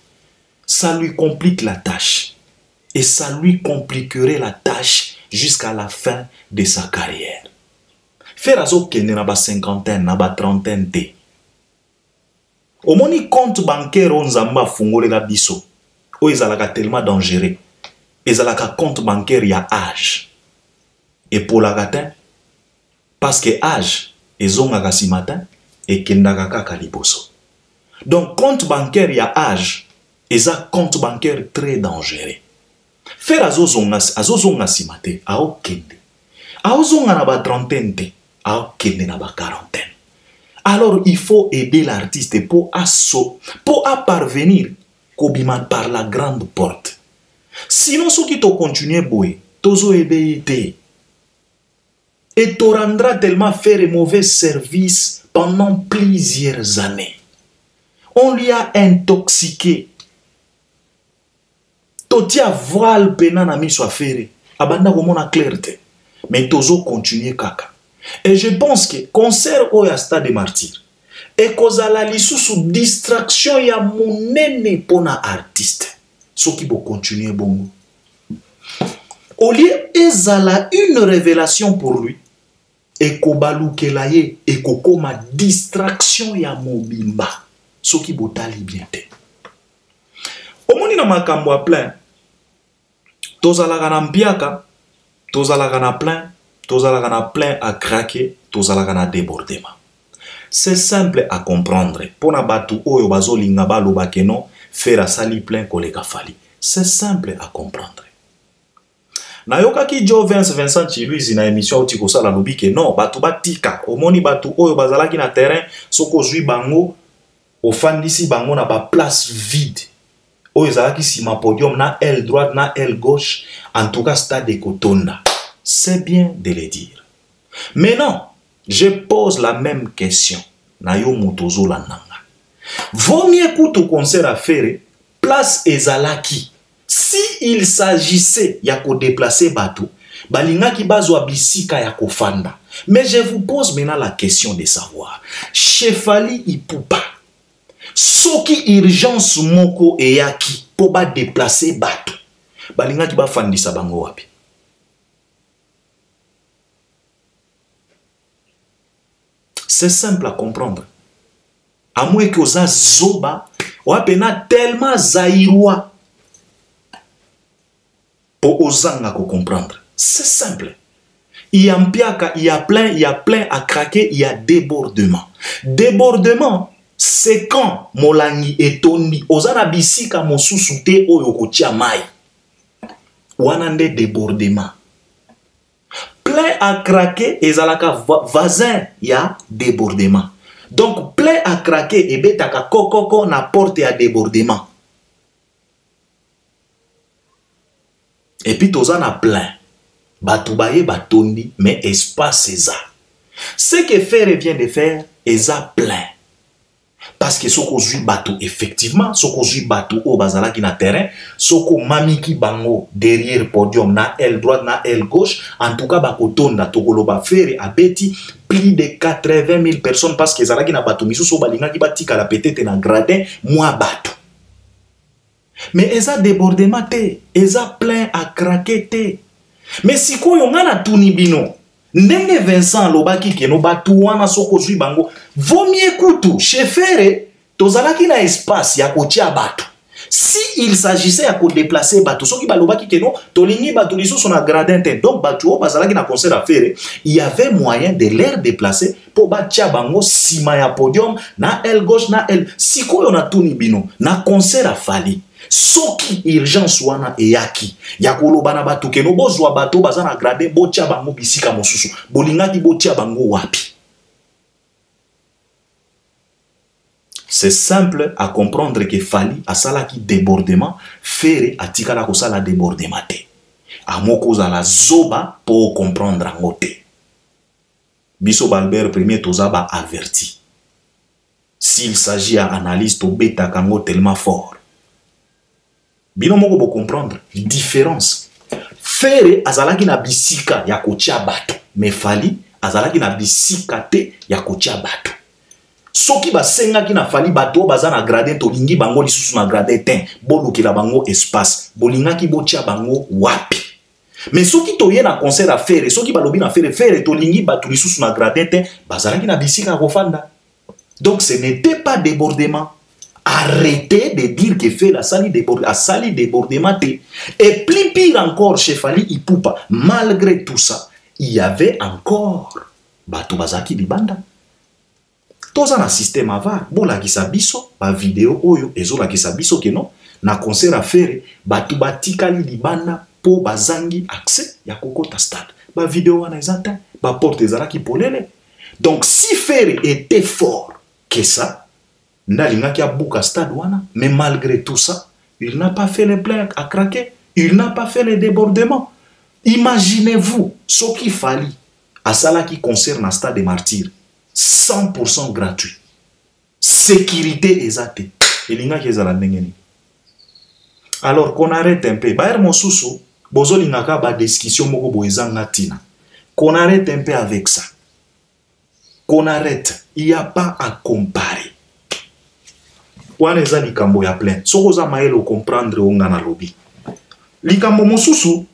Ça lui complique la tâche. Et ça lui compliquerait la tâche jusqu'à la fin de sa carrière. Faire azo kende na ba cinquantaine, na ba trentaine te. Au moni compte bancaire onzamba fungole la biso. O ezalaka tellement dangereux. Ezalaka compte bancaire ya âge. Et pour la gatin, parce que âge, ezongaka si matin, et kendaka kaka liboso. Donc compte bancaire ya âge, eza compte bancaire très dangereux. Faire azozonga simate, ao kende. Aozonga na ba trentaine te, ao kende na ba quarantaine. Alors il faut aider l'artiste pour parvenir kobima par la grande porte. Sinon, ce qui te continue boy, tozo aider te. Et te rendra tellement faire un mauvais service pendant plusieurs années. On lui a intoxiqué. Totia voile pena na miso affaire. Abanda komona clarté. Mais tozo continue kaka. Et je pense que concert oya Stade Martyrs et kozala lisusu distraction ya monene pona artiste. Ce qui va continuer bongo. Au lieu ezala une révélation pour lui. Et kobalukela ye et kokoma distraction ya mobimba. Ce qui botali bien te. Omoni na makambo a plein. Tozalaka na mpiaka, tozalaka na plein, tozalaka na plein à craquer, tozalaka na débordement. C'est simple à comprendre. Pona batu oyo bazolinga baloba keno, faire sali plein koleka fali. C'est simple à comprendre. Na yokaki Joe Vincent Chiluizi na émission oti kosala lobi ke non, batu batika, omoni batu oyo bazalaki na terrain, soko zui bango, ofandisi bango na ba place vide. Oezalaki sima podium na aile droite na aile gauche, en tout cas stade de Kotonda. C'est bien de le dire. Mais non, je pose la même question. Na yo mutozo la nanga. Vaut mieux que au concert à faire place ezalaki. Si il s'agissait ya ko déplacer bateau, balinga ki bazwa bisika ya kofanda. Mais je vous pose maintenant la question de savoir. Chefali Ipupa. Soki urgence moko eyaki po ba déplacer bateau. Balinga ki ba fandisa bango wapi. C'est simple à comprendre. À moins que oza zoba, wapena tellement zairwa. Pour osanga ko comprendre. C'est simple. Il y a mpiaka, il y a plein à craquer, il y a débordement. Débordement, c'est quand molangi etoni, ozana bisika mosusu te oyo kotia mai. Wanande débordement. Plein à craquer, ezalaka voisin, il y a débordement. Donc plein à craquer, et betaka kokoko na porte à débordement. Et puis tozan a plein. Batoubaye batondi, mais espace eza. Ce que Ferré vient de faire, eza plein. Parce que soko zui bateau, effectivement, soko zui bateau au bazala qui na terrain, soko mamiki bango derrière podium na aile droite na aile gauche, en tout cas bakotonda tokoloba Ferré a beti plus de 80 000 personnes parce que zala qui na bateau miso so balinga ki batika la petite na gradin moi bateau. Mais eza débordement te, eza plein à craquer te. Mais si ko yo ngana tunibino, ndenge Vincent lobaki keno batu wana soko zui bango, vaut mieux kutu chez Ferré, tozalaki na espace ya kotia batu. Si il s'agissait à déplacer bateau, ceux qui balobaki que non, tolingi bateau liso son gradin donc bateau bazala qui na concert à faire, il y avait moyen de les déplacer pour batia bango sima ya podium na aile gauche na aile. Si ko on a tout bino na concert à fali. Soki urgence wana eyaki ya kolobana bato ke no bozwa bato bazana gradin botia bango bisika mosusu bolingaki botia bango wapi. C'est simple à comprendre que fali asala ki débordement fere atikala ko sala débordement te. Amoko za la zoba pour comprendre ngote. Biso Albert premier tozaba averti. S'il s'agit à analyse to beta kango tellement fort. Bino moko bo comprendre différence. Fere azalaki na bisika ya kotia bato, mais fali azalaki na bisika te ya kotia bato. Soki basenga ki na fali bato bazana gradin to lingi bango lisusu na gradin ten, bolukela bango espace, bolingaki botia bango wapi. Mais soki toye na concert à faire, soki balobi na faire to lingi bato lisusu na gradin ten, bazalaki na bisika kofanda. Donc ce n'était pas débordement. Arrêtez de dire que fait la sali débordement. Et plus pire encore chez Fally Ipupa, malgré tout ça, il y avait encore Bato Bazaki Libanda. Tous un système ava, bola ki sabiso, ba vidéo oyo, ezola ki sabiso que non, na concert à faire, Bato Batika Libanda po bazangi accès ya kokota stade. Ba vidéo wana ezata, ba porte ezala ki polele. Donc si faire était fort que ça, Nalinga a bouka stade wana, mais malgré tout ça, il n'a pas fait les plaques à craquer, il n'a pas fait les débordements. Imaginez-vous ce qu'il fallait à ça qui concerne le stade des martyrs, 100% gratuit, sécurité exacte. Alors qu'on arrête un peu, baer mosusu, bozo lingaka ba discussion moko boezanga tina. Qu'on arrête un peu avec ça. Qu'on arrête, il n'y a pas à comparer. Wana eza likambo ya plein. Soko za maelo comprendre onga na lobby. Likambo mosusu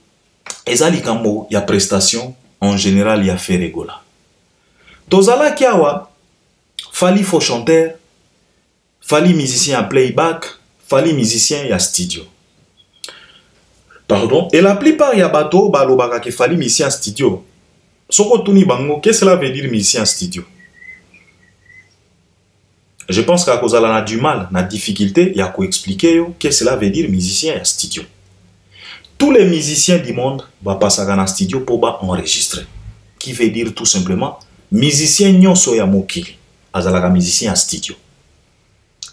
eza likambo ya prestation en général ya fait regola. Tozala kiawa Fally faux chanteur, Fally musicien à playback, Fally musicien ya studio. Pardon, et la plupart ya bato balobaka ke Fally musicien studio. Soko tuni bango, qu'est-ce que cela veut dire musicien studio? Je pense qu'à cause de la du mal, la difficulté, il y a qu'à expliquer qu'est-ce que cela veut dire musicien et studio. Tous les musiciens du monde vont passer dans le studio pour enregistrer. Qui veut dire tout simplement, musicien nyonso ya mokili, azalaka musicien en studio.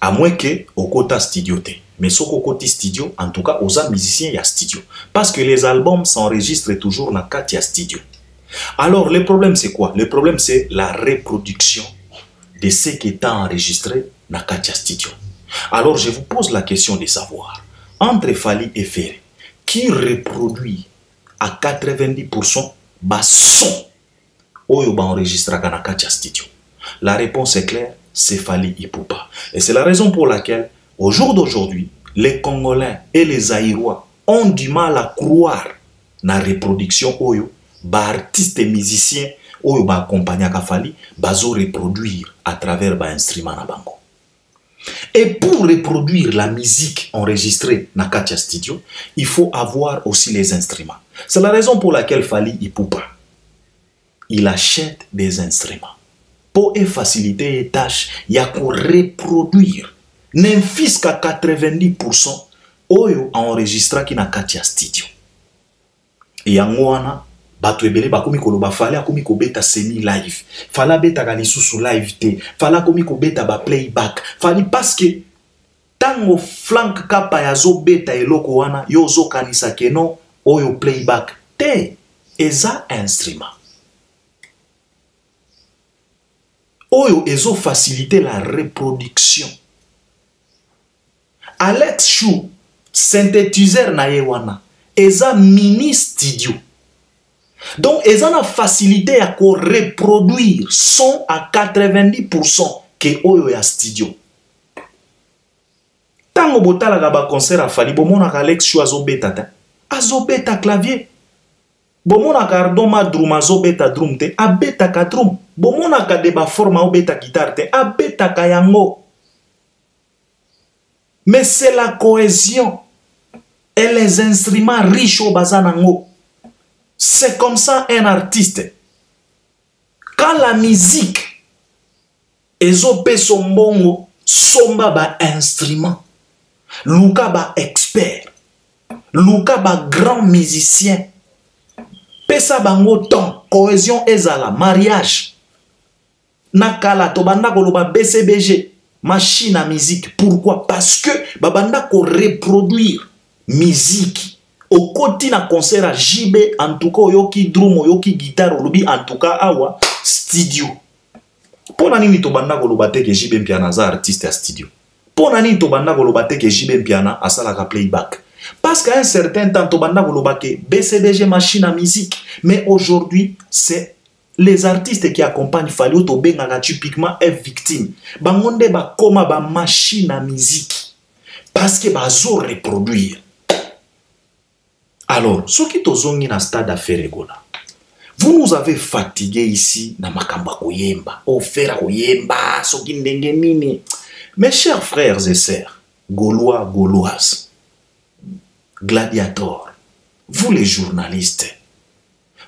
À moins que au côté studio te. Mais ce côté studio, en tout cas, aux musiciens ya studio. Parce que les albums s'enregistrent toujours dans le studio. Alors, le problème c'est quoi? Le problème c'est la reproduction de ce qui est enregistré dans Katia Studio. Alors je vous pose la question de savoir, entre Fally et Ferré, qui reproduit à 90% bas son oyo ba enregistré dans Katia Studio? La réponse est claire, c'est Fally Ipupa. Et c'est la raison pour laquelle, au jour d'aujourd'hui, les Congolais et les Zaïrois ont du mal à croire dans la reproduction oyo, ba artistes et musiciens oyo ba accompagner ka Fally bazo reproduire à travers ba instrument na bango. Et pour reproduire la musique enregistrée na Katia Studio, il faut avoir aussi les instruments. C'est la raison pour laquelle Fally Ipupa il achète des instruments pour faciliter les tâches, il y a pour reproduire n'infis qu'à 90% oyo enregistré qui na Katia Studio. Et yangoana bato ebele bakomi koloba Fally akomi kobeta semi live, Fally beta ka lisusu live te, Fally akomi kobeta ba playback, Fally parce que tango flank kapa ya zo beta eloko wana yo zo kanisa keno oyo playback te, eza instrument oyo ezo faciliter la reproduction. Alex Chou synthétiseur na ye wana eza mini studio. Donc, ils ont la facilité à reproduire son à 90% que oyo ya studio. Tango botala gaba concert à Fally, bomona Alex Chou azobeta te, azobeta clavier. Bomona Ardoma drum azobeta drum te, abeta ka drum. Bomona ka deba forma obeta guitare te, abeta ka yango. Mais c'est la cohésion et les instruments riches au bazanango. C'est comme ça un artiste. Quand la musique ezope sombongo, somba ba instrument. Luka ba expert. Luka ba grand musicien. Pesa bango temps, cohésion ezala, mariage. Nakala tobanda koloba BCBG, machine à musique. Pourquoi? Parce que babanda ko reproduire musique. Au côté na concert à JB, en tout cas yoki drum, yoki guitare, olobi en tout cas awa studio. Pona nini tobanda koloba te ke JB Mpiana za artiste à studio. Pona nini tobanda koloba te ke JB Mpiana asala ka playback. Parce qu'à un certain temps tobanda koloba ke BCBG machine à musique. Mais aujourd'hui c'est les artistes qui accompagnent Fally Tobenga typiquement est victime. Bangonde ba koma ba machine à musique. Parce que bazo reproduire. Alors, ceux qui tozongi na stade affaire egola. Vous nous avez fatigués ici na makamba koyemba, ofera koyemba, soki ndenge nini. Mes chers frères et sœurs, Gaulois, Gauloises, gladiateurs, vous les journalistes,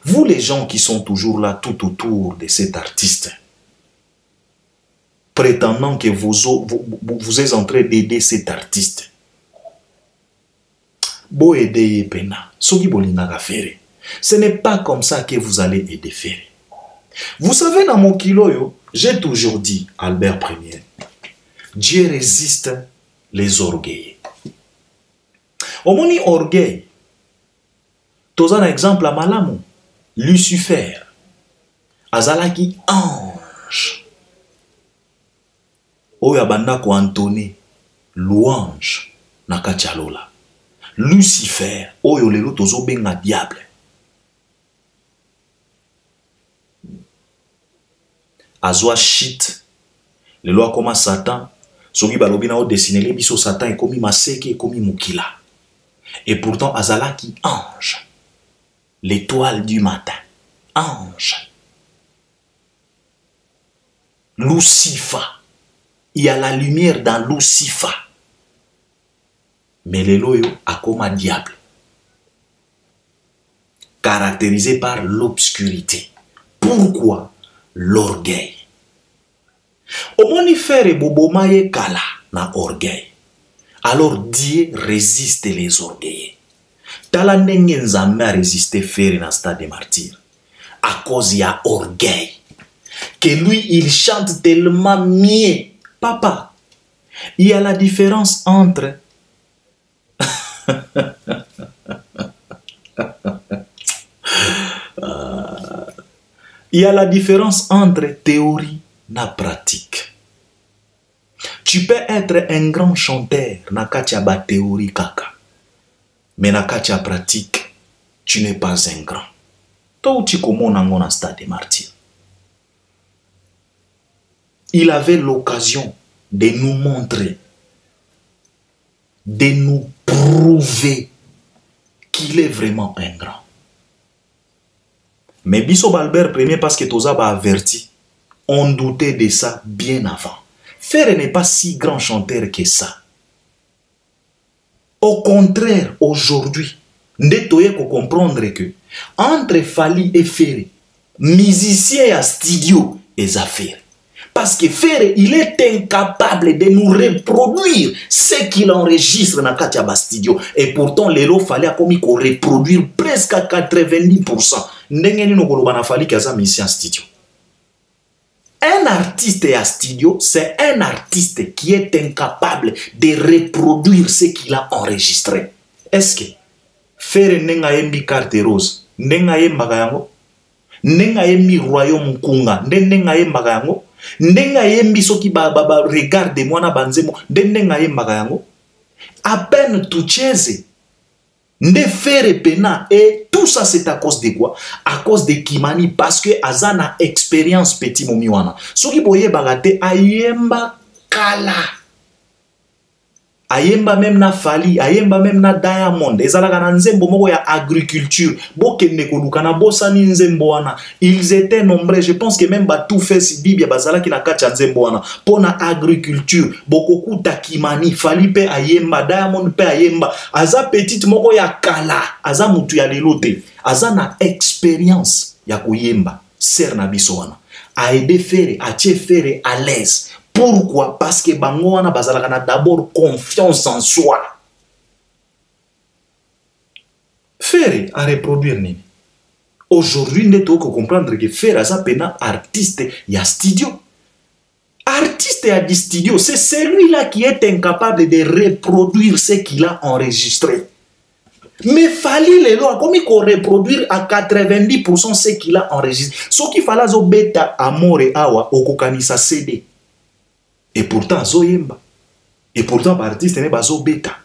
vous les gens qui sont toujours là tout autour de cet artiste, prétendant que vous êtes en train d'aider cet artiste. Bo aider pena, soki bolinga faire. Ce n'est pas comme ça que vous allez aider faire. Vous savez, dans mon kilo, j'ai toujours dit, Albert Ier, Dieu résiste les orgueils. Au moni orgueil, tous un exemple à Malamu, Lucifer, azalaki ange. Oya banda ko Anthony, louange, nakachalola. Lucifer, oyo lelo tozo benga diable. Azwa shit, lelo akoma Satan, soki balobi na o dessiné biso Satan et komi maseke et komi mukila. Et pourtant azalaki ange, l'étoile du matin, ange. Lucifer, il y a la lumière dans Lucifer. Mais le loyo a comme un diable, caractérisé par l'obscurité. Pourquoi? L'orgueil. Au monifère bobomaye kala na orgueil. Alors Dieu résiste les orgueils. Tala ndenge nzambe a résisté faire na stade de martyr. À cause y a orgueil. Que lui il chante tellement mieux. Papa, il y a la différence entre il y a la différence entre théorie et pratique. Tu peux être un grand chanteur na katia ba théorie kaka. Mais na katia pratique, tu n'es pas un grand. Toi tu komona ngona stade de martyr. Il avait l'occasion de nous montrer, de nous prouver qu'il est vraiment un grand. Mais Bisso Albert Ier, parce que Toza a averti, on doutait de ça bien avant. Ferre n'est pas si grand chanteur que ça. Au contraire, aujourd'hui, Ndetoye ko comprendre que entre Fally et Ferre, musicien à studio et affaires. Parce que Ferre, il est incapable de nous reproduire ce qu'il enregistre dans Katia studio. Et pourtant, Lelo fallait comme qu'on reproduire presque à 90%. Ndengeni no kolobana Fally kaza musicien studio. Un artiste à studio, c'est un artiste qui est incapable de reproduire ce qu'il a enregistré. Est-ce que Ferre nenga yembi carte rose, nenga yemba yango, nenga yembi royaume kunga, nenga yemba yango, nenga yembi soki ba regarde-moi na banzemo, nenga yemba yango, à peine toucheze. Nde Ferre pena, et tout ça c'est à cause de quoi? À cause de Kimani, parce que azana expérience petit momiwana. Soki boye bagate ayemba kala. ayemba même na Fali, ayemba même na Diamond, ezalaka na nzembo moko ya agriculture, bokende koluka na bosani nzembo wana. Ils étaient nombreux, je pense que même ba tout fait si Bibia bazalaki na kati ya nzembo wana pona agriculture, bokokuta Kimani, Fali pe ayemba, Diamond pe ayemba, aza petite moko ya kala, aza mutu ya lelo te, aza na expérience ya koyemba, ser na biso wana. A aidé Ferré, a tie Ferré à l'aise. Pourquoi? Parce que bango wana bazalaka na d'abord confiance en soi. Ferré a reproduire nini. Aujourd'hui, nous devons comprendre que Ferré a pena artiste ya studio. Artiste ya di studio, c'est celui-là qui est incapable de reproduire ce qu'il a enregistré. Mais Fali lelo a comme qu'on reproduire à 90% ce qu'il a enregistré. Ce qu'il fallait zo beta amore awa okokanisa CD. Et pourtant zoyemba. Et pourtant artiste ne ba zo beta.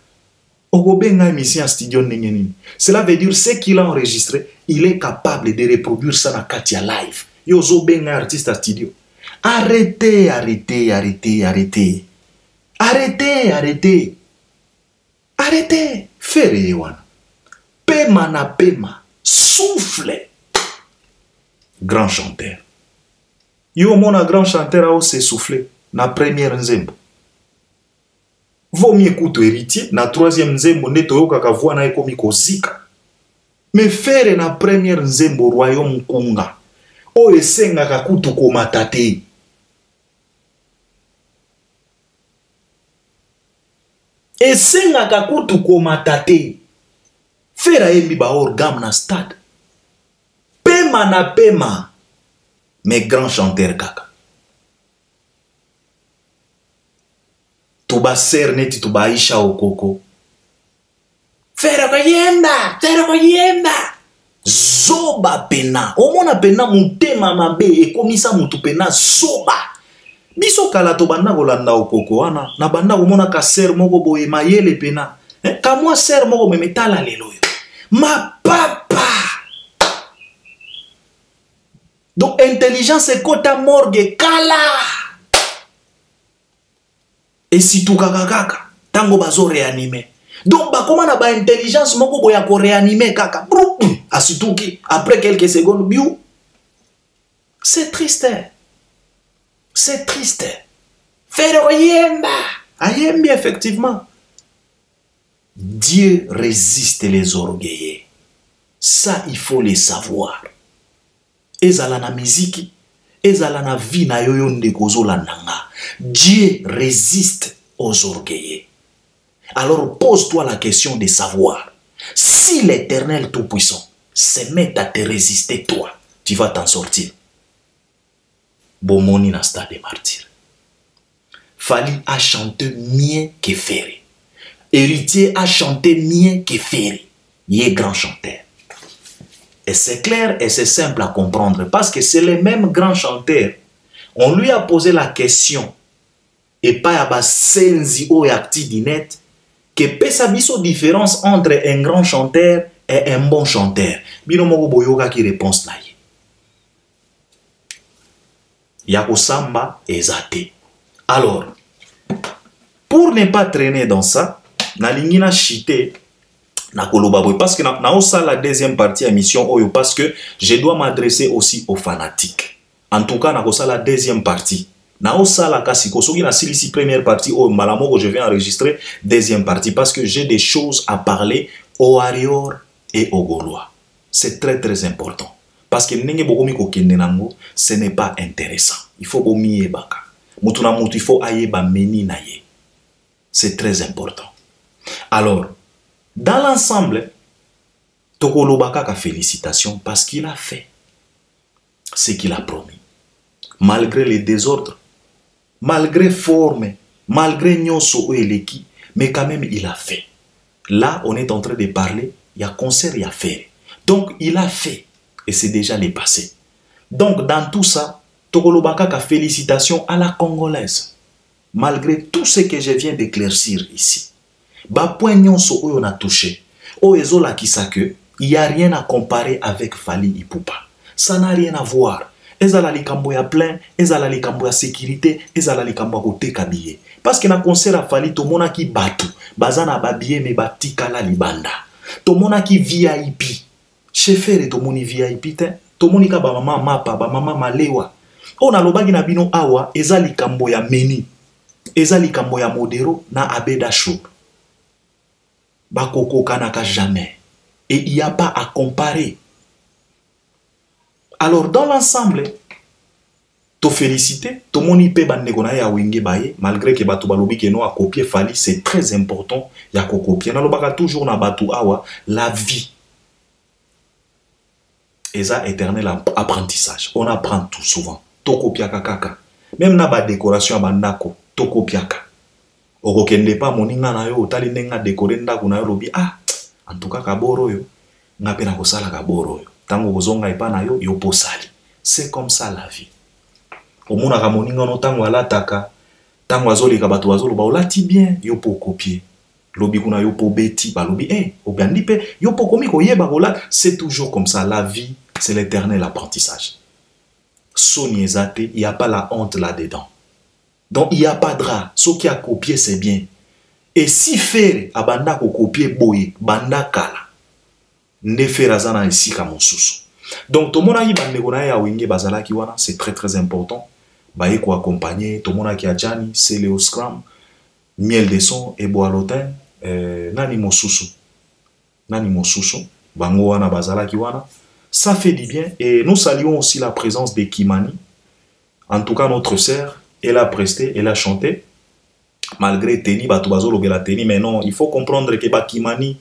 Okobenga émission en studio nini. Cela veut dire ce qu'il a enregistré, il est capable de reproduire ça na katia live. Yo zo benga artiste en studio. Arrêtez, arrêtez, arrêtez, arrêtez. Arrêtez, arrêtez. Arrêtez. Ferré wana. Pema na pema, souffle. Grand chanteur. Yo mona grand chanteur a se soufflé na première nzembo. Vaut mieux écouter héritier na troisième nzembo neto yo kaka voix na ekomi kozika. Mais faire na première nzembo royaume kunga. O esenga kakutu komatate. Esenga kakutu komatate. Fera yembi ba orgam na stade. Pema na pema. Mes grands chanteurs kaka. Tuba ser neti tuba Aisha Okoko. Fera koyemba. Fera koyemba. Zoba pena. Omona pena mutema mabe. Ekomisa mutu pena zoba. Biso kala to banda kolanda Okoko wana. Na banda komona ka ser moko boye mayele pena. Kamwa ser moko memetala lelo yo. Ma papa. Donc intelligence est kota morgue kala. Et si tout kaka tango bazo réanimer. Donc ba comment na ba intelligence moko boya ko réanimer kaka. Asituki après quelques secondes biou. C'est triste. C'est triste. Faire yemba. Ayembi effectivement. Dieu résiste les orgueillés. Ça, il faut le savoir. Ezala na miziki, ezala na vie na yoyo ndekozo la nanga. Dieu résiste aux orgueillés. Alors pose-toi la question de savoir. Si l'Éternel Tout-Puissant se met à te résister, toi, tu vas t'en sortir. Bomoni na stade des martyrs. Fali a chanté mieux que Ferré. Héritier a chanté mieux que Ferré. Il est grand chanteur. Et c'est clair et c'est simple à comprendre parce que c'est le même grand chanteur. On lui a posé la question et pas à bas senzi ou acti dinet que pesa biso différence entre un grand chanteur et un bon chanteur. Bino moko boyoka qui réponse na ye. Yako samba ezate. Alors, pour ne pas traîner dans ça, na lingina chité na koloba boy parce que na osa la deuxième partie émission oyo parce que je dois m'adresser aussi aux fanatiques. En tout cas na osa la deuxième partie. Na osa la kasiko soki na silisi première partie au malamoko je vais enregistrer deuxième partie parce que j'ai des choses à parler aux Warriors et aux Gaulois. C'est très très important parce que ndenge bokomi ko kende nango ce n'est pas intéressant. Il faut bomiye baka. Mutu na mutu il faut ayeba meni na ye. C'est très important. Alors, dans l'ensemble, Tokolo Bakaka félicitations parce qu'il a fait ce qu'il a promis. Malgré les désordres, malgré forme, malgré Nyonso Eleki, mais quand même il a fait. Là, on est en train de parler, il y a concert, il y a fait. Donc, il a fait et c'est déjà le passé. Donc, dans tout ça, Tokolo Bakaka félicitations à la Congolaise. Malgré tout ce que je viens d'éclaircir ici. Ba point nyonso oyo na touché. O ezola kisake, il n'y a rien à comparer avec Fali Ipupa. Ça n'a rien à voir. ezala likambo ya plein, ezala likambo ya sécurité, ezala likambo ya koteka billet. Parce que na concert a fali tomona ki batu, bazana ba billet me batikala libanda. Tomona ki VIP. Chefere tomoni VIP te, tomoni ka ba mama mapa, ba mama malewa. On a lobaki na bino awa, eza likambo ya meni. Eza likambo ya modero na abeda show. Bakoko kanaka jamais. Et il n'y a pas à comparer. Alors, dans l'ensemble, te féliciter, tout le monde peut ya wenge baye, malgré que batu balobi ke no a copier fali, c'est très important, ya ko copier. Na lobaka toujours na batu awa, la vie. Et ça, éternel apprentissage. On apprend tout souvent. To kopiaka kaka. Même na ba décoration bandako, to kopiaka. Okokende pa moninga na yo, otali nenga décorer ndako na yo lobi, ah, en tout cas kaboro yo, nga pena kosala kaboro yo. Tango kozonga epa na yo, yo posali. C'est comme ça la vie. Omona ka moninga no tango alataka, tango azoli ka batu azolo ba olati bien, yo po copier. Lobi kuna yo po beti, ba lobi obandi pe yo po komi ko yeba kola, c'est toujours comme ça la vie, c'est l'éternel apprentissage. Soni ezate, il y a pas la honte là-dedans. Donc il y a pas de rat, ce qui a copié c'est bien. Et si faire abanda ko copier boye, banda kala. Ne faire zana ici ka mosusu. Donc tout le monde a bande kona ya wenge bazala ki wana, c'est très très important. Baye ko accompagner, tout le monde a ki ajani, c'est le scrum, miel de son et boalotin, nani mosusu. Nani mosusu, bango wana bazala ki wana. Ça fait du bien et nous saluons aussi la présence de Kimani. En tout cas notre sœur, elle a presté, elle a chanté. Malgré Teni, Batubazo Lobela Teni, mais non, il faut comprendre que Bakimani,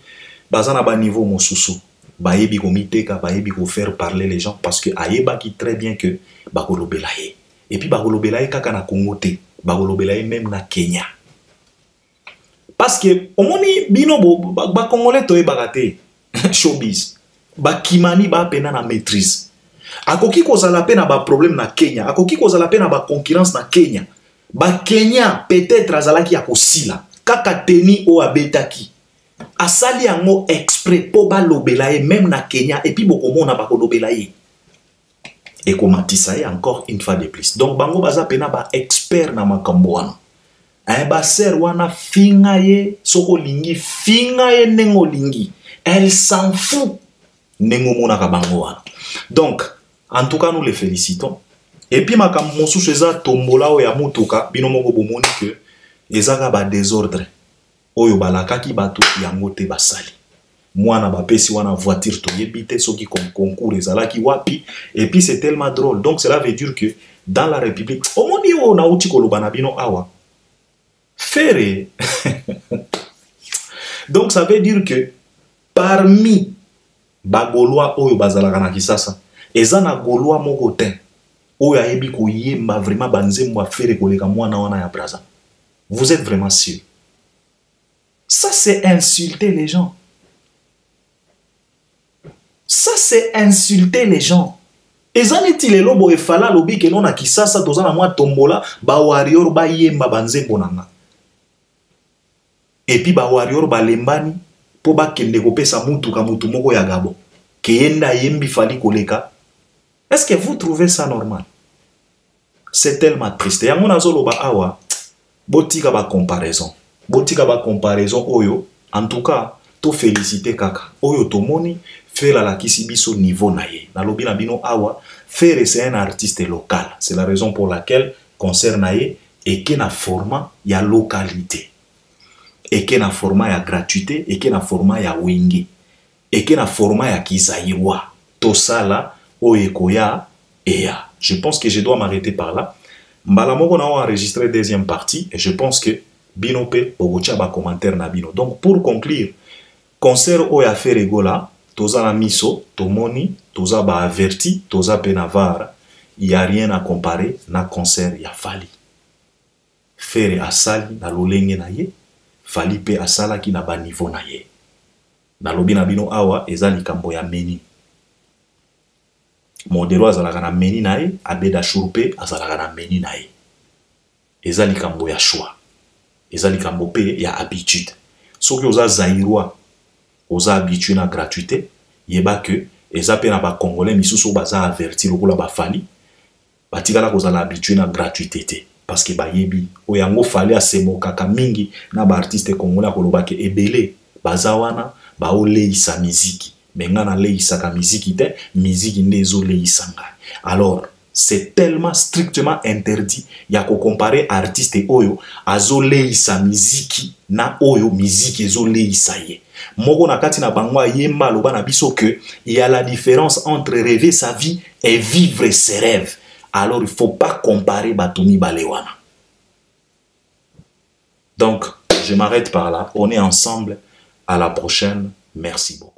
Bazana ba niveau Mosusu, Bayebi Komiteka, Bayebi ko faire parler les gens, parce que Ayeba qui très bien que Bagolobelaye. Et puis Bagolobelaye kaka na Congote, Bagolobelaye même na Kenya. Parce que, au moni binobo, ba Congolais toye bagate, showbiz, Bakimani ba pena na maîtrise. Akoki kozala pena ba problème na Kenya, akoki kozala pena ba concurrence na Kenya. Ba Kenya peut-être azalaki ya kosila kaka Teni o abetaki asali yango exprès po ba lobelaye même na Kenya et puis bokomona ba ko lobelaye et komatisa encore une fois de plus. Donc bango baza pena ba expert na makambo wana ba ser wana finga ye soko lingi finga ye nengo lingi, elle s'en fout nengo mona ka bango wana. Donc en tout cas nous les félicitons. Et puis ma mosusu eza tombola o ya mutuka bino moko bomoni que ezaka ba désordre oyo balakaki batu yango te basali mwana ba pesi wana voiture to yebite soki concours ezalaki wapi. Et puis c'est tellement drôle, donc cela veut dire que dans la République omoni o na uti koloba na bino awa faire donc ça veut dire que parmi ba Gaulois oyo bazalaka na Kisasa ezana Gaulois moko te oya yebi ko yemba vraiment banzembo afere koleka mwana wana ya braza. Vous êtes vraiment sûr? Ça c'est insulter les gens. Ça c'est insulter les gens. Ezaneti lelo bo efala lobi ke nona Kisasa tozana mwa tombola ba warrior ba yemba banzembo nanga. Et puis ba warrior ba lembani po ba kende kopesa mutuka mutu moko ya Gabo. Ke yenda yembi fali koleka. Est-ce que vous trouvez ça normal? C'est tellement triste. Yango nazolo ba awa, botika ba comparaison. Botika ba comparaison oyo. En tout cas, to féliciter kaka. Oyo tomoni, faire la kisibiso niveau naye. Nalobi na bino awa, faire c'est un artiste local. C'est la raison pour laquelle concert naye et que na format ya localité. Et que na format ya gratuité, et que na format ya wenge. Et que na format ya kizaïwa. To sala Oyekoya Ea. Je pense que je dois m'arrêter par là. Mbalamoko na enregistré deuxième partie et je pense que Binope Ogocha ba commentaire na bino. Donc pour conclure, concert Oya Feregola, toza na miso, tomoni, toza ba averti, toza penavara, il n'y a rien à comparer na concert ya Fali. Fere asali na lolenge na ye, Fali pe asala ki na ba niveau na ye. Na lobi na bino awa ezali kambo ya meni. Modelo azalaka na meni nae, abeda shurpe azalaka na meni nae. Ezali kambo ya choix. Ezali kambo pe ya habitude. Soki oza zairwa, oza habitué na gratuité, yeba que eza pe na ba congolais misusu baza averti lokola ba Fali, batikala kozala habitué na gratuité parce que bayebi oyango fallait asemokaka mingi na ba artiste congolais kolobaki ebele bazawana baoleisa miziki mais nga na leisaka miziki te miziki nde ezoleisa ngai. Alors c'est tellement strictement interdit ya ko comparer artiste oyo azoleisa miziki na oyo miziki ezoleisa ye. Moko na kati na bango ayemba loba na biso que il y a la différence entre rêver sa vie et vivre ses rêves. Alors il faut pas comparer Batoumi Balewana. Donc je m'arrête par là. On est ensemble. À la prochaine. Merci beaucoup.